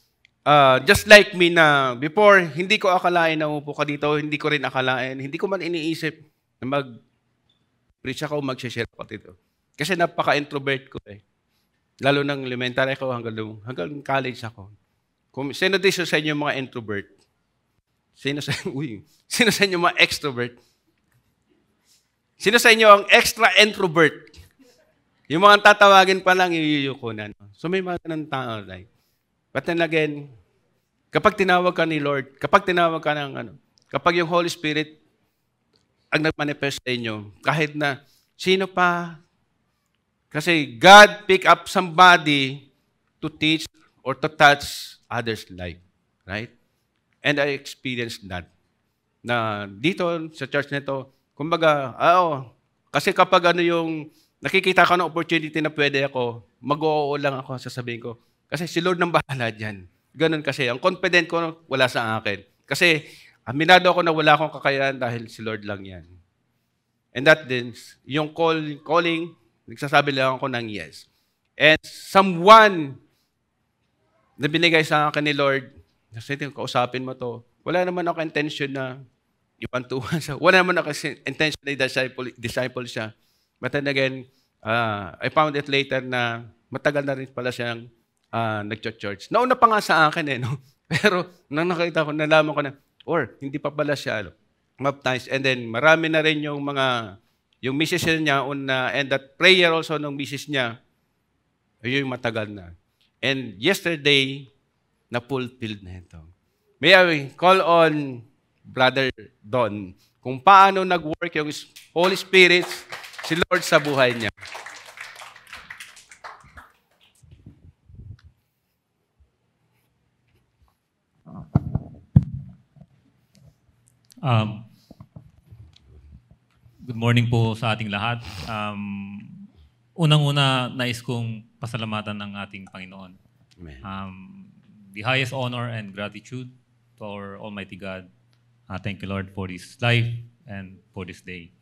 just like me na before, hindi ko akalain na upo ka dito, hindi ko rin akalain, hindi ko man iniisip na mag-preach ako, mag-share ako dito. Kasi napaka-introvert ko eh. Lalo ng elementary ako hanggang college ako. Kung sino dito sa inyo mga introvert? Sino sa inyo mga extrovert? Sino sa inyo ang extra introvert? Yung mga tatawagin pa lang, iyuyukunan. So may mga ganang tao, right? But then again, kapag tinawag ka ni Lord, kapag tinawag ka ng kapag yung Holy Spirit ang nag-manifest sa inyo, kahit na sino pa, kasi God pick up somebody to teach or to touch others' life. Right? And I experienced that. Na dito sa church nito, kumbaga, kasi kapag yung nakikita ko ng opportunity na pwede ako, mag-oo lang ako, sasabihin ko, kasi si Lord nang bahala dyan. Ganun kasi. Ang confident ko wala sa akin. Kasi aminado ako na wala akong kakayahan dahil si Lord lang yan. And that then, yung calling, nagsasabi lang ako ng yes. And someone na binigay sa akin ni Lord, kausapin mo to, wala naman ako intention na ipantuhan siya. Wala naman ako intention na disciple siya. But then again, I found it later na matagal na rin pala siyang nag-church. Nauna pa nga sa akin no? Pero nang nakita ko, nalaman ko na, hindi pa pala siya baptized. And then marami na rin yung misis niya, and that prayer also ng misis niya, yung matagal na. And yesterday, na-fulfilled na ito. May I call on Brother Don kung paano nag-work yung Holy Spirit, si Lord sa buhay niya. Good morning po sa ating lahat. Unang-una, nais kong pasalamatan ng ating Panginoon. The highest honor and gratitude to our Almighty God. Thank you, Lord, for this life and for this day.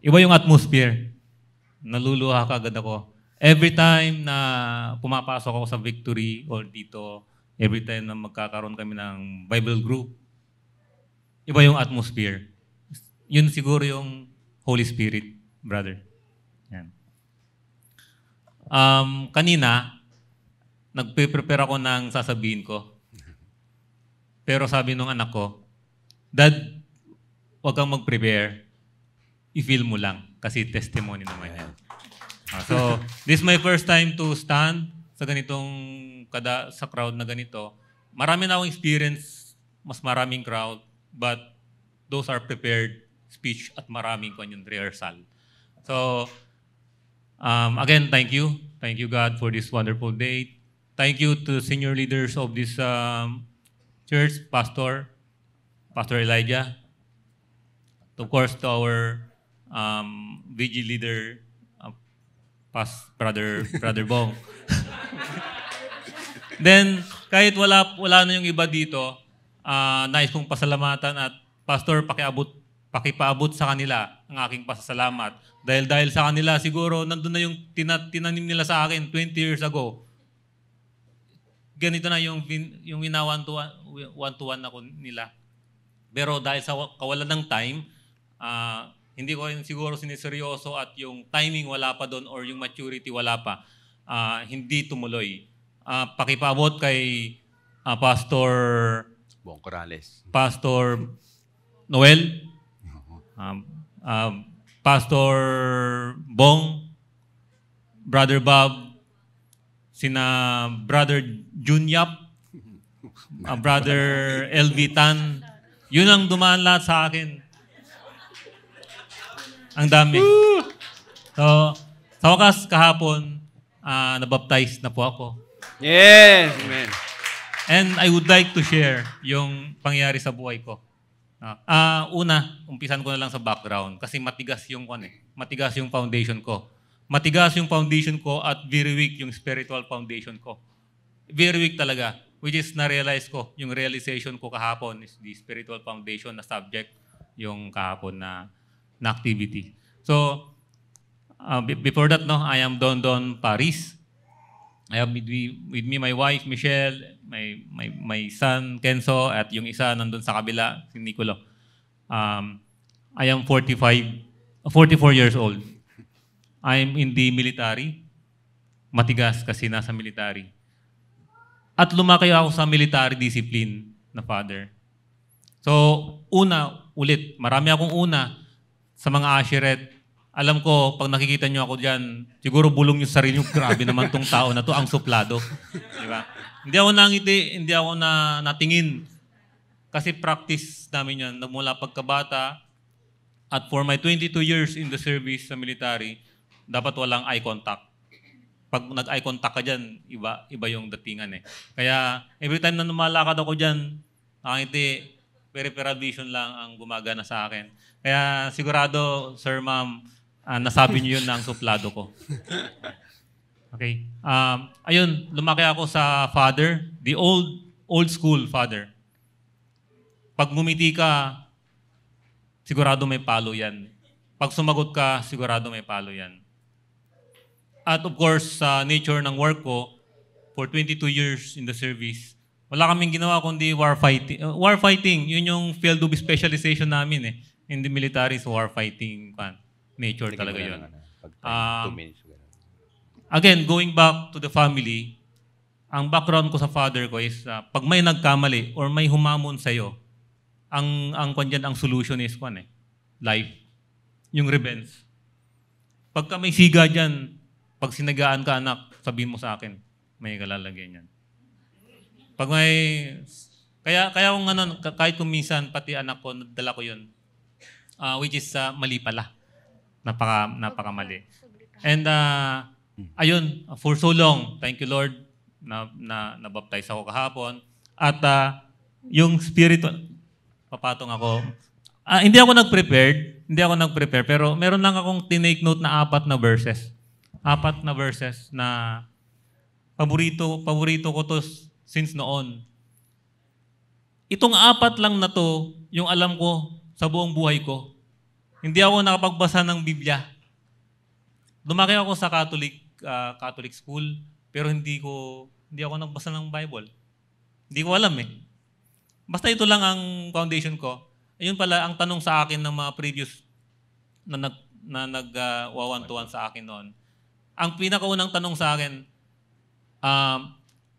Iba yung atmosphere. Naluluha ka agad ako. Every time na pumapasok ako sa Victory or dito, every time na magkakaroon kami ng Bible group, iba yung atmosphere. Yun siguro yung Holy Spirit, brother. Yan. Kanina, nagpe-prepare ako ng sasabihin ko. Pero sabi nung anak ko, Dad, wag kang mag-prepare. I-feel mo lang kasi testimony naman yan. So, this is my first time to stand sa ganitong sa crowd na ganito. Marami na akong experience, mas maraming crowd, but those are prepared speech at maraming kanyang rehearsal. So, again, thank you. Thank you, God, for this wonderful day. Thank you to senior leaders of this church, Pastor Elijah. Of course, to our VG leader, Brother Bong. Then, kahit wala na yung iba dito, nais kong pasalamatan at Pastor, pakipaabot sa kanila ang aking pasasalamat. Dahil sa kanila, siguro nandun na yung tinanim nila sa akin 20 years ago. Ganito na yung one-to-one ako nila. Pero dahil sa kawalan ng time, hindi ko rin siguro siniseryoso at yung timing wala pa doon or yung maturity wala pa. Hindi tumuloy. Pakipaabot kay Pastor Bong Corrales. Pastor Noel, Pastor Bong, Brother Bob, sina Brother Junyap, Brother LV Tan. Yun ang dumaan lahat sa akin. Ang dami. So, sa wakas kahapon, nabaptize na po ako. Yes, amen. And I would like to share yung pangyayari sa buhay ko. Una, umpisan ko na lang sa background kasi matigas yung foundation ko. Matigas yung foundation ko at very weak yung spiritual foundation ko. Very weak talaga. Which is na-realize ko, yung realization ko kahapon is the spiritual foundation na subject yung kahapon na activity. So, before that, I am Don Paris. I have with me my wife, Michelle, my son, Kenzo, at yung isa nandun sa kabila, si Nicolo. I am 44 years old. I'm in the military. Matigas kasi nasa military. At lumaki ako sa military discipline na father. So, ulit, marami akong sa mga asheret. Alam ko, pag nakikita nyo ako dyan, siguro bulong yung sarili nyo, grabe naman tong tao na to, ang suplado. Diba? Hindi ako nangiti, hindi ako natingin. Kasi practice namin yan, mula pagkabata. At for my 22 years in the service sa military, dapat walang eye contact. Pag nag-eye contact ka dyan, iba yung datingan eh. Kaya every time na lumalakad ako dyan, nakangiti, peripheral vision lang ang gumagana sa akin. Kaya sigurado, sir, ma'am, nasabi niyo yun na ang suplado ko. Okay. Ayun, lumaki ako sa father, the old school father. Pag ngumiti ka, sigurado may palo yan. Pag sumagot ka, sigurado may palo yan. At of course, sa nature ng work ko, for 22 years in the service, wala kaming ginawa kundi war fighting. War fighting, yun yung field of specialization namin eh. In the military, so war fighting nature talaga yun. Again, going back to the family, ang background ko sa father ko is pag may nagkamali or may humamon sa'yo, ang solution is life. Yung revenge. Pagka may siga dyan, pag sinagaan ka anak, sabihin mo sa akin, may kalalagyan yan. Pag may... Kaya kung kahit kung minsan, pati anak ko, nadala ko yun. Which is mali pala. Napakamali. And ayun, for so long, thank you Lord, na-baptize ako kahapon. At yung spiritual, papatong ako. Hindi ako nag-prepare, pero meron lang akong tinake note na 4 na verses. 4 na verses na paborito ko to since noon. Itong 4 lang na to, yung alam ko sa buong buhay ko. Hindi ako nakapagbasa ng Biblia. Lumaki ako sa Catholic school, pero hindi ako nagbasa ng Bible. Hindi ko alam eh. Basta ito lang ang foundation ko. Ayun pala ang tanong sa akin ng mga previous na nag-one-to-one sa akin noon. Ang pinakaunang tanong sa akin,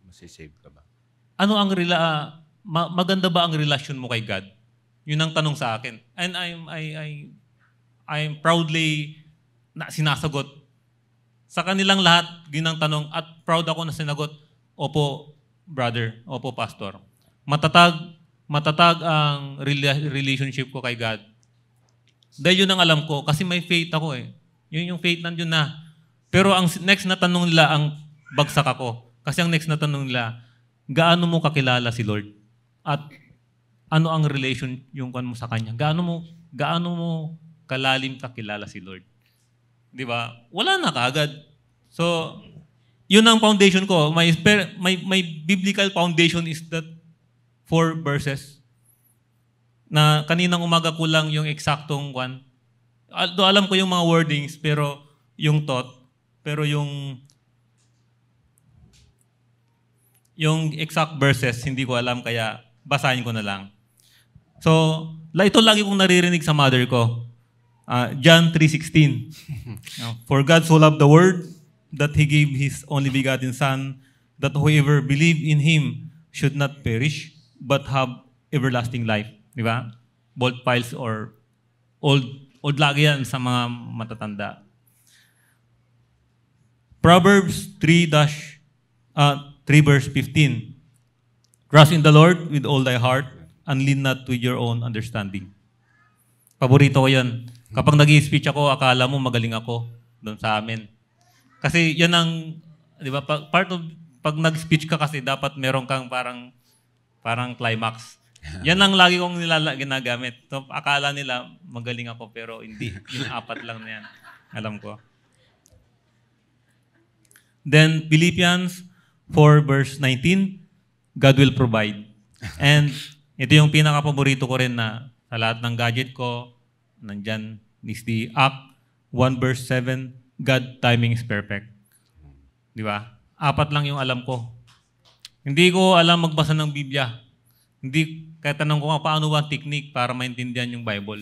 masisave ka ba? Maganda ba ang relasyon mo kay God? Yun ang tanong sa akin. And I'm proudly sinasagot. Sa kanilang lahat, yun ang tanong. At proud ako na sinagot, opo, brother, opo, pastor. Matatag ang relationship ko kay God. Dahil yun ang alam ko, kasi may faith ako eh. Yun yung faith nandun na. Pero ang next na tanong nila, ang bagsak ako. Kasi ang next na tanong nila, gaano mo kakilala si Lord? At ano ang relation yung kan mo sa Kanya? Gaano mo kalalim kakilala si Lord? Di ba? Wala na kaagad. So, yun ang foundation ko. My biblical foundation is that 4 verses na kaninang umaga ko lang yung eksaktong one. Although alam ko yung mga wordings, pero yung thought, pero yung exact verses, hindi ko alam, kaya basahin ko na lang. So, ito lagi kong naririnig sa mother ko. John 3:16. For God so loved the world that He gave His only begotten Son, that whoever believe in Him should not perish, but have everlasting life. Di ba? Bold files or old lagi yan sa mga matatanda. Proverbs 3 verse 15. Trust in the Lord with all thy heart and lean not to your own understanding. Paborito ko yan. Kapag nag-i-speech ako, akala mo magaling ako doon sa amin. Kasi yan ang, di ba, pag nag-speech ka kasi, dapat meron kang parang climax. Yan lang lagi kong ginagamit. So, akala nila magaling ako, pero hindi. Yung 4 lang na yan. Alam ko. Then, Philippians 4 verse 19, God will provide. And ito yung pinaka-paborito ko rin na sa lahat ng gadget ko, nandyan is the Act 1 verse 7, God timing is perfect. Di ba? 4 lang yung alam ko. Hindi ko alam magbasa ng Biblia. Hindi, kaya tanong ko nga, paano ba technique para maintindihan yung Bible?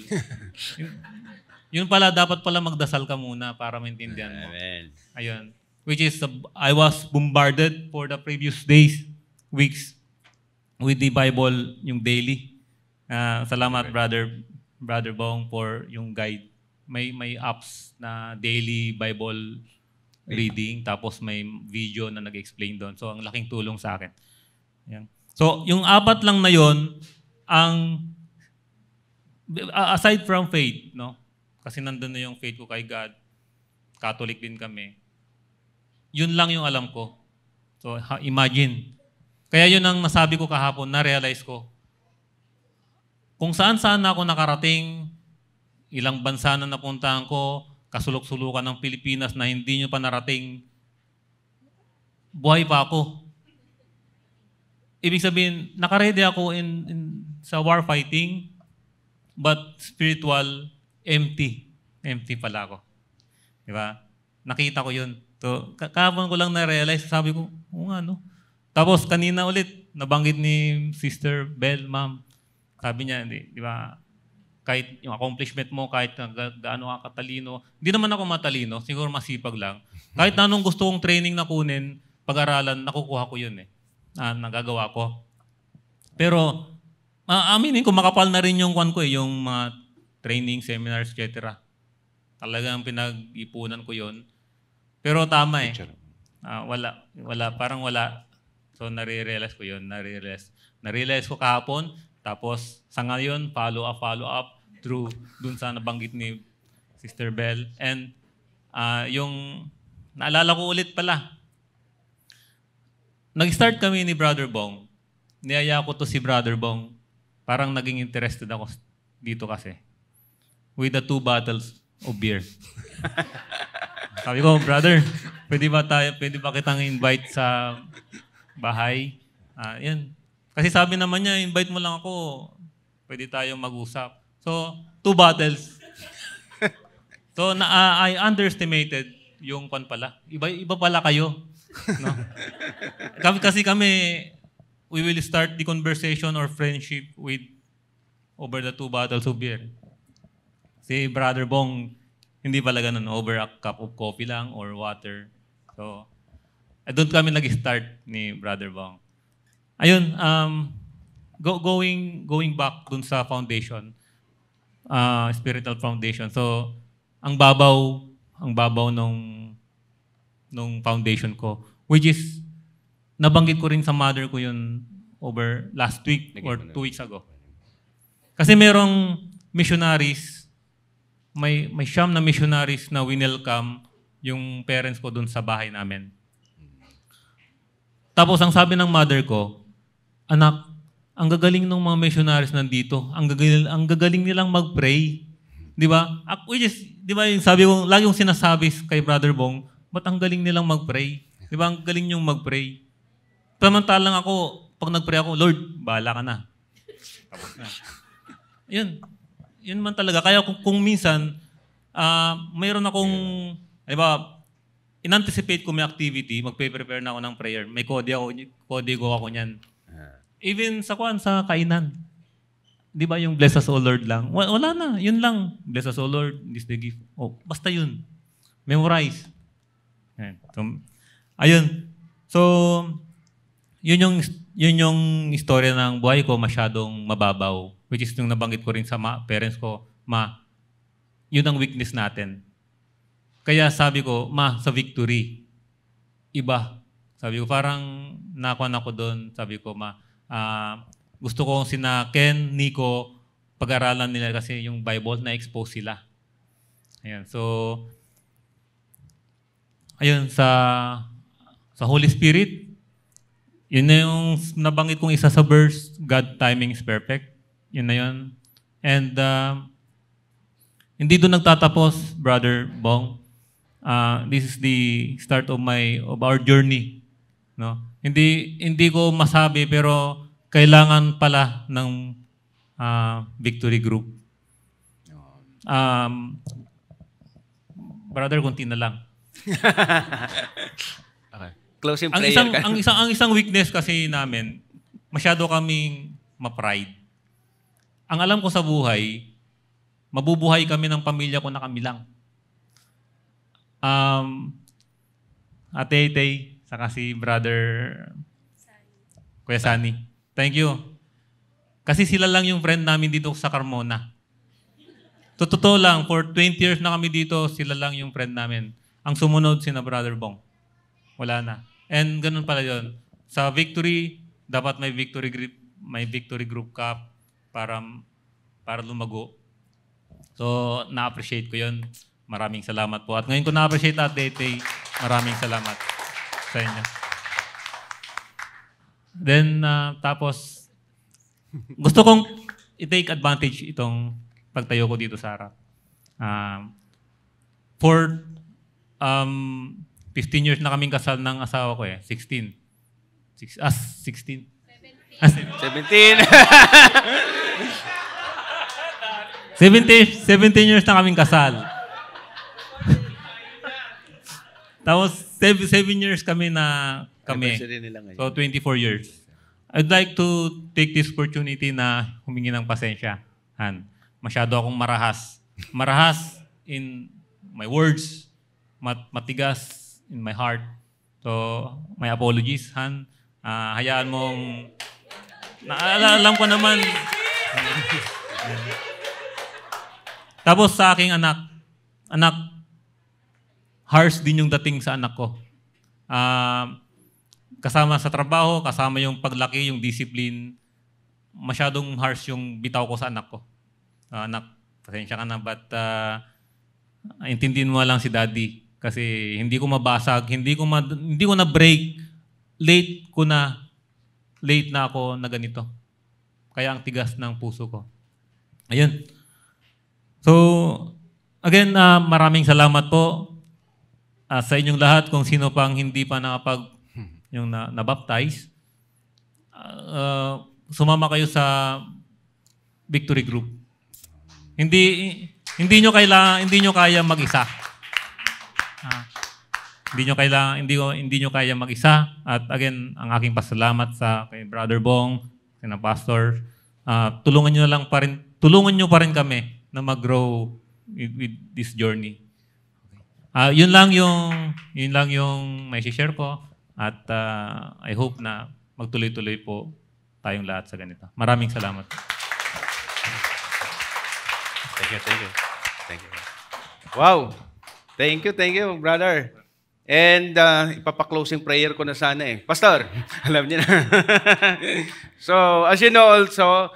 Yun pala, dapat pala magdasal ka muna para maintindihan mo. Amen. Ayun. Which is, I was bombarded for the previous days, weeks, with the Bible, yung daily. Salamat, Brother Bong, for yung guide. May apps na daily Bible reading, tapos may video na nag-explain doon. So, ang laking tulong sa akin. Yan. So, yung 4 lang na yon, aside from faith, no? Kasi nandun na yung faith ko kay God, Catholic din kami. Yun lang yung alam ko. So, imagine. Kaya yun ang nasabi ko kahapon, na-realize ko. Kung saan-saan ako nakarating, ilang bansa na napuntahan ko, kasulok-sulukan ng Pilipinas na hindi nyo pa narating, buhay pa ako. Ibig sabihin, nakaredy ako sa war fighting, but spiritual, empty. Empty pala ako. Diba? Nakita ko yun. So, kahapon ko lang na-realize, sabi ko, oo nga, no? Tapos, kanina ulit, nabanggit ni Sister Bell, ma'am, sabi niya, di ba, kahit yung accomplishment mo, kahit gaano ka katalino, hindi naman ako matalino, siguro masipag lang. Kahit anong gusto kong training na kunin, pag-aralan, nakukuha ko yun eh. Nagagawa ko. Pero, aminin ko, makapal na rin yung kwan ko eh, yung mga training, seminars, etc. Talagang pinag-ipunan ko yun. Pero tama eh. Parang wala. So, nare-realize ko yun. Nare-realize ko kahapon. Tapos, sa ngayon, follow up through dun sa nabanggit ni Sister Bell. And yung naalala ko ulit pala. Nag-start kami ni Brother Bong. Niyaya ko to si Brother Bong. Parang naging interested ako dito kasi. With the 2 bottles of beer. Sabi ko, brother, pwede ba kitang invite sa bahay? Yan. Kasi sabi naman niya, invite mo lang ako, pwede tayong mag-usap. So, 2 bottles. So, I underestimated yung kwan pala. Iba pala kayo. No? Kasi kami, we will start the conversation or friendship with over the 2 bottles of beer. Si Brother Bong, hindi pala ganun, over a cup of coffee lang or water. So, doon kami nag-start ni Brother Bong. Ayun, going back dun sa foundation, spiritual foundation. So, ang babaw nung foundation ko, which is nabanggit ko rin sa mother ko yun over last week or 2 weeks ago. Kasi merong missionaries, may siyam na missionaries na winelcome yung parents ko dun sa bahay namin. Tapos ang sabi ng mother ko, anak, ang gagaling ng mga missionaries nandito, ang gagaling nilang mag-pray. Di ba? Which is, di ba yung sabi ko, lagi yung sinasabi kay Brother Bong, ba't ang galing nilang mag-pray? Di ba? Ang galing niyong mag-pray. Samantalang ako, pag nag-pray ako, Lord, bahala ka na. Tapos na. Yun man talaga. Kaya kung minsan, mayroon akong, di ba, in-anticipate ko may activity, magpe-prepare na ako ng prayer. May kodigo ako niyan. Even sa kainan. Di ba yung bless us, O Lord lang? Wala na. Yun lang. Bless us, O Lord. This the gift. Oh, basta yun. Memorize. Ayun. So, yun yung istorya ng buhay ko masyadong mababaw. Which is yung nabanggit ko rin sa parents ko, yun ang weakness natin. Kaya sabi ko, sa victory, iba. Sabi ko, parang nakuha ako doon. Sabi ko, gusto ko sina Ken, Nico, pag-aralan nila kasi yung Bible na-expose sila. Ayan. So, ayun, sa Holy Spirit, yun na yung nabanggit kong isa sa verse, God timing is perfect. Yun na yun. And hindi doon nagtatapos, Brother Bong. This is the start of our journey. No? Hindi ko masabi pero kailangan pala ng victory group. Brother, kunti na lang. Okay. Closing prayer. Ang isang weakness kasi namin, masyado kaming ma-pride. Ang alam ko sa buhay, mabubuhay kami ng pamilya ko na kami lang. Ate Tay, saka si Brother Kuya Sani. Thank you. Kasi sila lang yung friend namin dito sa Carmona. Totoo lang, for 20 years na kami dito, sila lang yung friend namin. Ang sumunod sina Brother Bong. Wala na. And ganun pala yun. Sa victory, dapat may victory group ka para lumago. So, na-appreciate ko yun. Maraming salamat po. At ngayon ko na-appreciate Ate Tay, maraming salamat sa inyo. Then, tapos, gusto kong i-take advantage itong pagtayo ko dito sa harap. For 15 years na kaming kasal ng asawa ko 16. 16. 17. 17 years na kaming kasal. Tapos 7 years kami. So 24 years. I'd like to take this opportunity na humingi ng pasensya. Masyado akong marahas. Marahas in my words, matigas in my heart. So, my apologies, Han. Hayaan mong... alam ko naman. Tapos sa aking anak, harsh din yung dating sa anak ko. Kasama sa trabaho, kasama yung paglaki, yung discipline, masyadong harsh yung bitaw ko sa anak ko. Anak, pasensya ka na, but intindihin mo lang si Daddy. Kasi hindi ko mabasag, hindi ko na break. Late na ako na ganito. Kaya ang tigas ng puso ko. Ayun. So, again, maraming salamat po sa inyong lahat kung sino pang hindi pa yung nabaptize. Sumama kayo sa Victory Group. Hindi nyo kaya mag-isa. Hindi nyo kaya mag-isa. At again, ang aking pasalamat kay Brother Bong, kina Pastor. Tulungan nyo pa rin kami na mag-grow with this journey. Yun lang yung may share ko. At I hope na magtuloy-tuloy po tayong lahat sa ganito. Maraming salamat. Thank you, thank you. Thank you. Wow! Thank you, brother. And ipapa-closing prayer ko na sana eh. Pastor, alam niyo na. So, as you know also,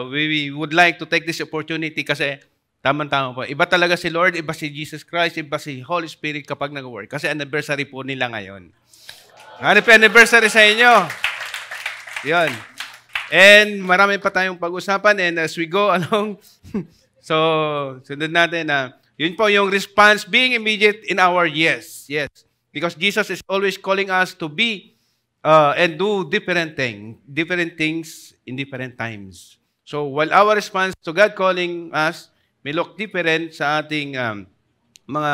we would like to take this opportunity kasi tama-tama po. Iba talaga si Lord, iba si Jesus Christ, iba si Holy Spirit kapag nag-work. Kasi anniversary po nila ngayon. Happy anniversary sa inyo. Yun. And marami pa tayong pag-usapan and as we go along, so sunod natin na yun po yung response being immediate in our yes. Yes. Because Jesus is always calling us to be and do different things in different times. So while our response to God calling us may look different sa ating mga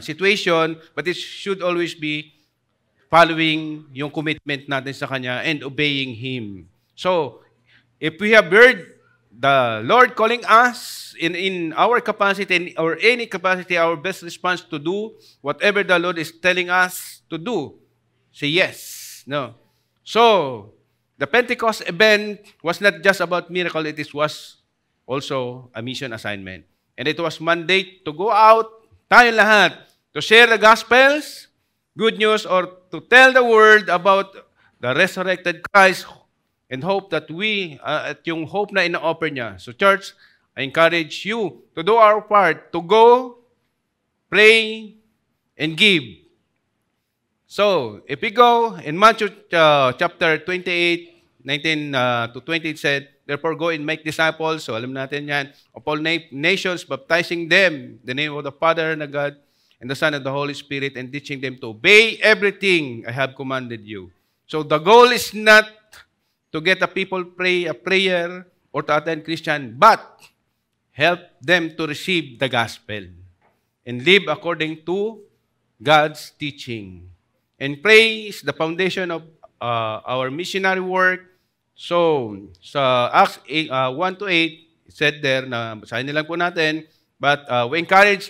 situation, but it should always be following yung commitment natin sa Kanya and obeying Him. So, if we have heard the Lord calling us in our capacity or any capacity, our best response to do whatever the Lord is telling us to do, say yes. No. So, the Pentecost event was not just about miracle, it was also a mission assignment. And it was mandate to go out, tayo lahat, to share the Gospels, good news, or to tell the world about the resurrected Christ and hope that at yung hope na ina-offer niya. So church, I encourage you to do our part, to go, pray, and give. So, if we go in Matthew chapter 28, 19 to 20, it said, therefore go and make disciples. So alam natin yan, of all nations, baptizing them in the name of the Father and the God, and the Son and the Holy Spirit, and teaching them to obey everything I have commanded you. So the goal is not to get the people pray a prayer or to attend Christian, but help them to receive the gospel and live according to God's teaching. And pray is the foundation of our missionary work. So sa Acts 1 to 8, it said there, na basahin nilang po natin, but we encourage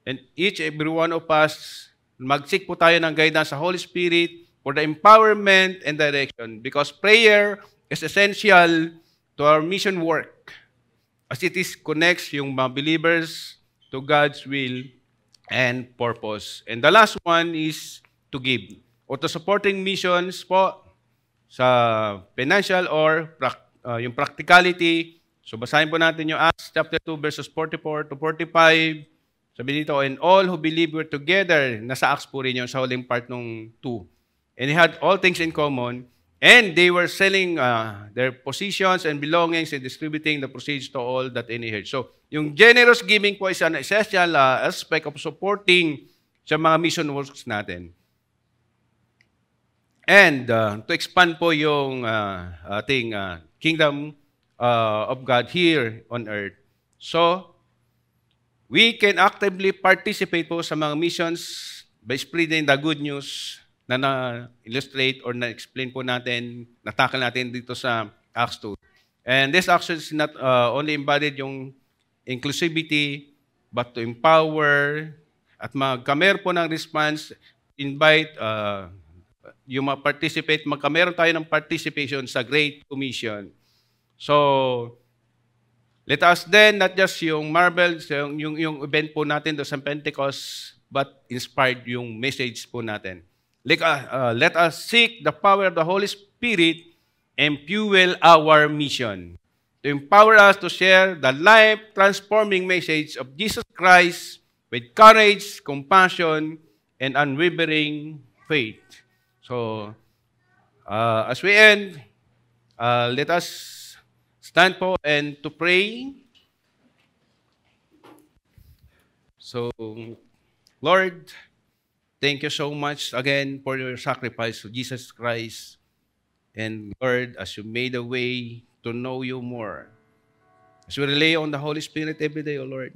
and every one of us, mag-seek po tayo ng guidance sa Holy Spirit for the empowerment and direction because prayer is essential to our mission work as it connects yung mga believers to God's will and purpose. And the last one is to give or to supporting missions po sa financial or yung practicality. So basahin po natin yung Acts chapter 2 verses 44 to 45. Sabi dito, and all who believe were together, nasa Acts po rin yun sa huling part ng 2. And they had all things in common, and they were selling their positions and belongings and distributing the proceeds to all that any had. So, yung generous giving po is an essential aspect of supporting sa mga mission works natin. And to expand po yung ating kingdom of God here on earth. So, we can actively participate po sa mga missions by spreading the good news na na-illustrate or na-explain po natin, natakal natin dito sa Acts 2. And this action is not only embodied yung inclusivity, but to empower at magkameron po ng response, invite yung participate, magkameron tayo ng participation sa Great Commission. So, let us then, not just yung marvels, yung event po natin doon sa Pentecost, but inspired yung message po natin. Let us seek the power of the Holy Spirit and fuel our mission. To empower us to share the life-transforming message of Jesus Christ with courage, compassion, and unwavering faith. So, as we end, let us stand po and to pray. So, Lord, thank you so much again for your sacrifice of Jesus Christ. And Lord, as you made a way to know you more, as we rely on the Holy Spirit every day, O Lord,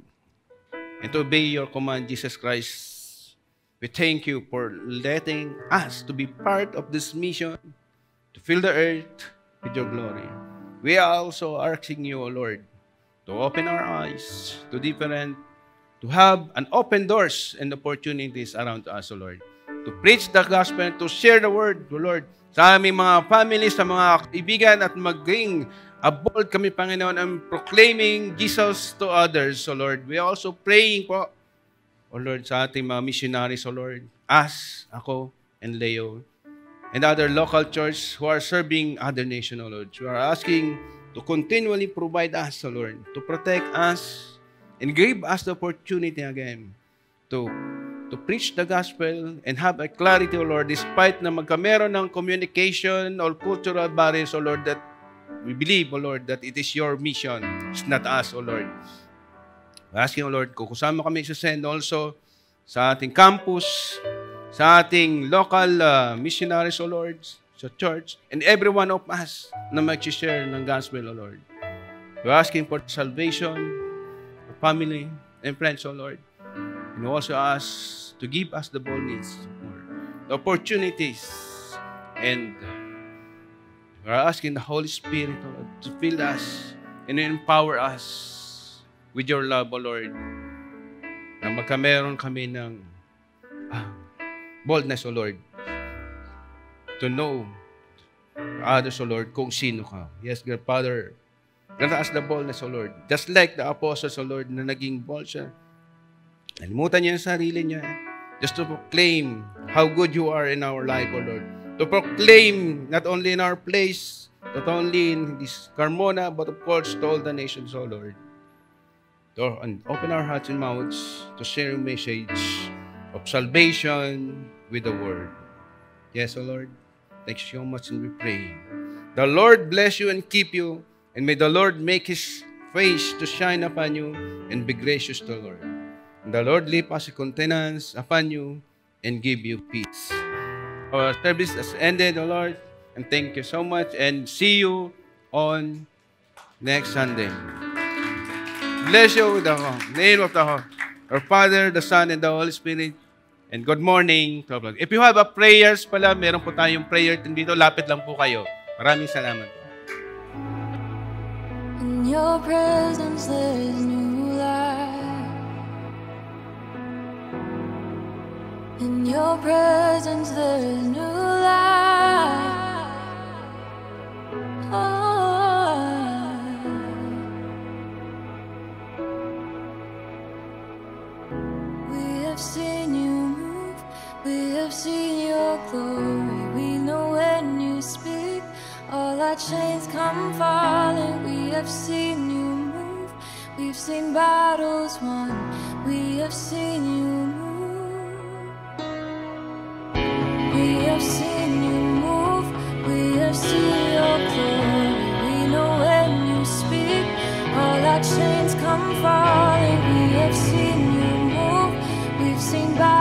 and to obey your command, Jesus Christ, we thank you for letting us to be part of this mission, to fill the earth with your glory. We are also asking you, O Lord, to open our eyes to have an open doors and opportunities around us, O Lord, to preach the gospel, to share the word, O Lord, sa aming mga family, sa mga kaibigan, at maging bold kami, Panginoon, and proclaiming Jesus to others, O Lord. We are also praying po, O Lord, sa ating mga missionaries, O Lord, us, ako, and Leo, and other local church who are serving other nation, O Lord. We are asking to continually provide us, O Lord, to protect us, and give us the opportunity again to preach the gospel and have a clarity, O Lord, despite na magkameron ng communication or cultural barriers, O Lord, that we believe, O Lord, that it is your mission. It's not us, O Lord. We're asking, O Lord, kung kusama kami send also sa ating campus, sa ating local missionaries, O Lord, sa church, and every one of us na mag-share ng gospel, O Lord. We're asking for salvation, for family, and friends, O Lord. And also ask to give us the boldness, the opportunities, and we're asking the Holy Spirit, O Lord, to fill us and empower us with your love, O Lord, na magkameron kami ng boldness, O Lord, to know others, O Lord, kung sino ka. Yes, God, Father, grant us the boldness, O Lord, just like the apostles, O Lord, na naging bold siya. Nalimutan niya yung sarili niya just to proclaim how good you are in our life, O Lord. To proclaim not only in our place, not only in this Carmona, but of course to all the nations, O Lord. To open our hearts and mouths to share a message of salvation with the word. Yes, O Lord. Thank you so much, and we pray. The Lord bless you and keep you, and may the Lord make His face to shine upon you and be gracious to the Lord. The Lord lift us a countenance upon you and give you peace. Our service has ended, O Lord, and thank you so much, and see you on next Sunday. Bless you with the name of our Father, the Son, and the Holy Spirit. And good morning. If you have a prayers pala, meron po tayong prayer team dito. Lapit lang po kayo. Maraming salamat. In your presence there is new life. In your presence there is new life. We have seen you move, we have seen your glory. We know when you speak, all our chains come falling. We have seen you move, we've seen battles won. We have seen you move. We have seen you move, we have seen your glory. We know when you speak, all our chains come falling. We have seen you move, we've seen battles.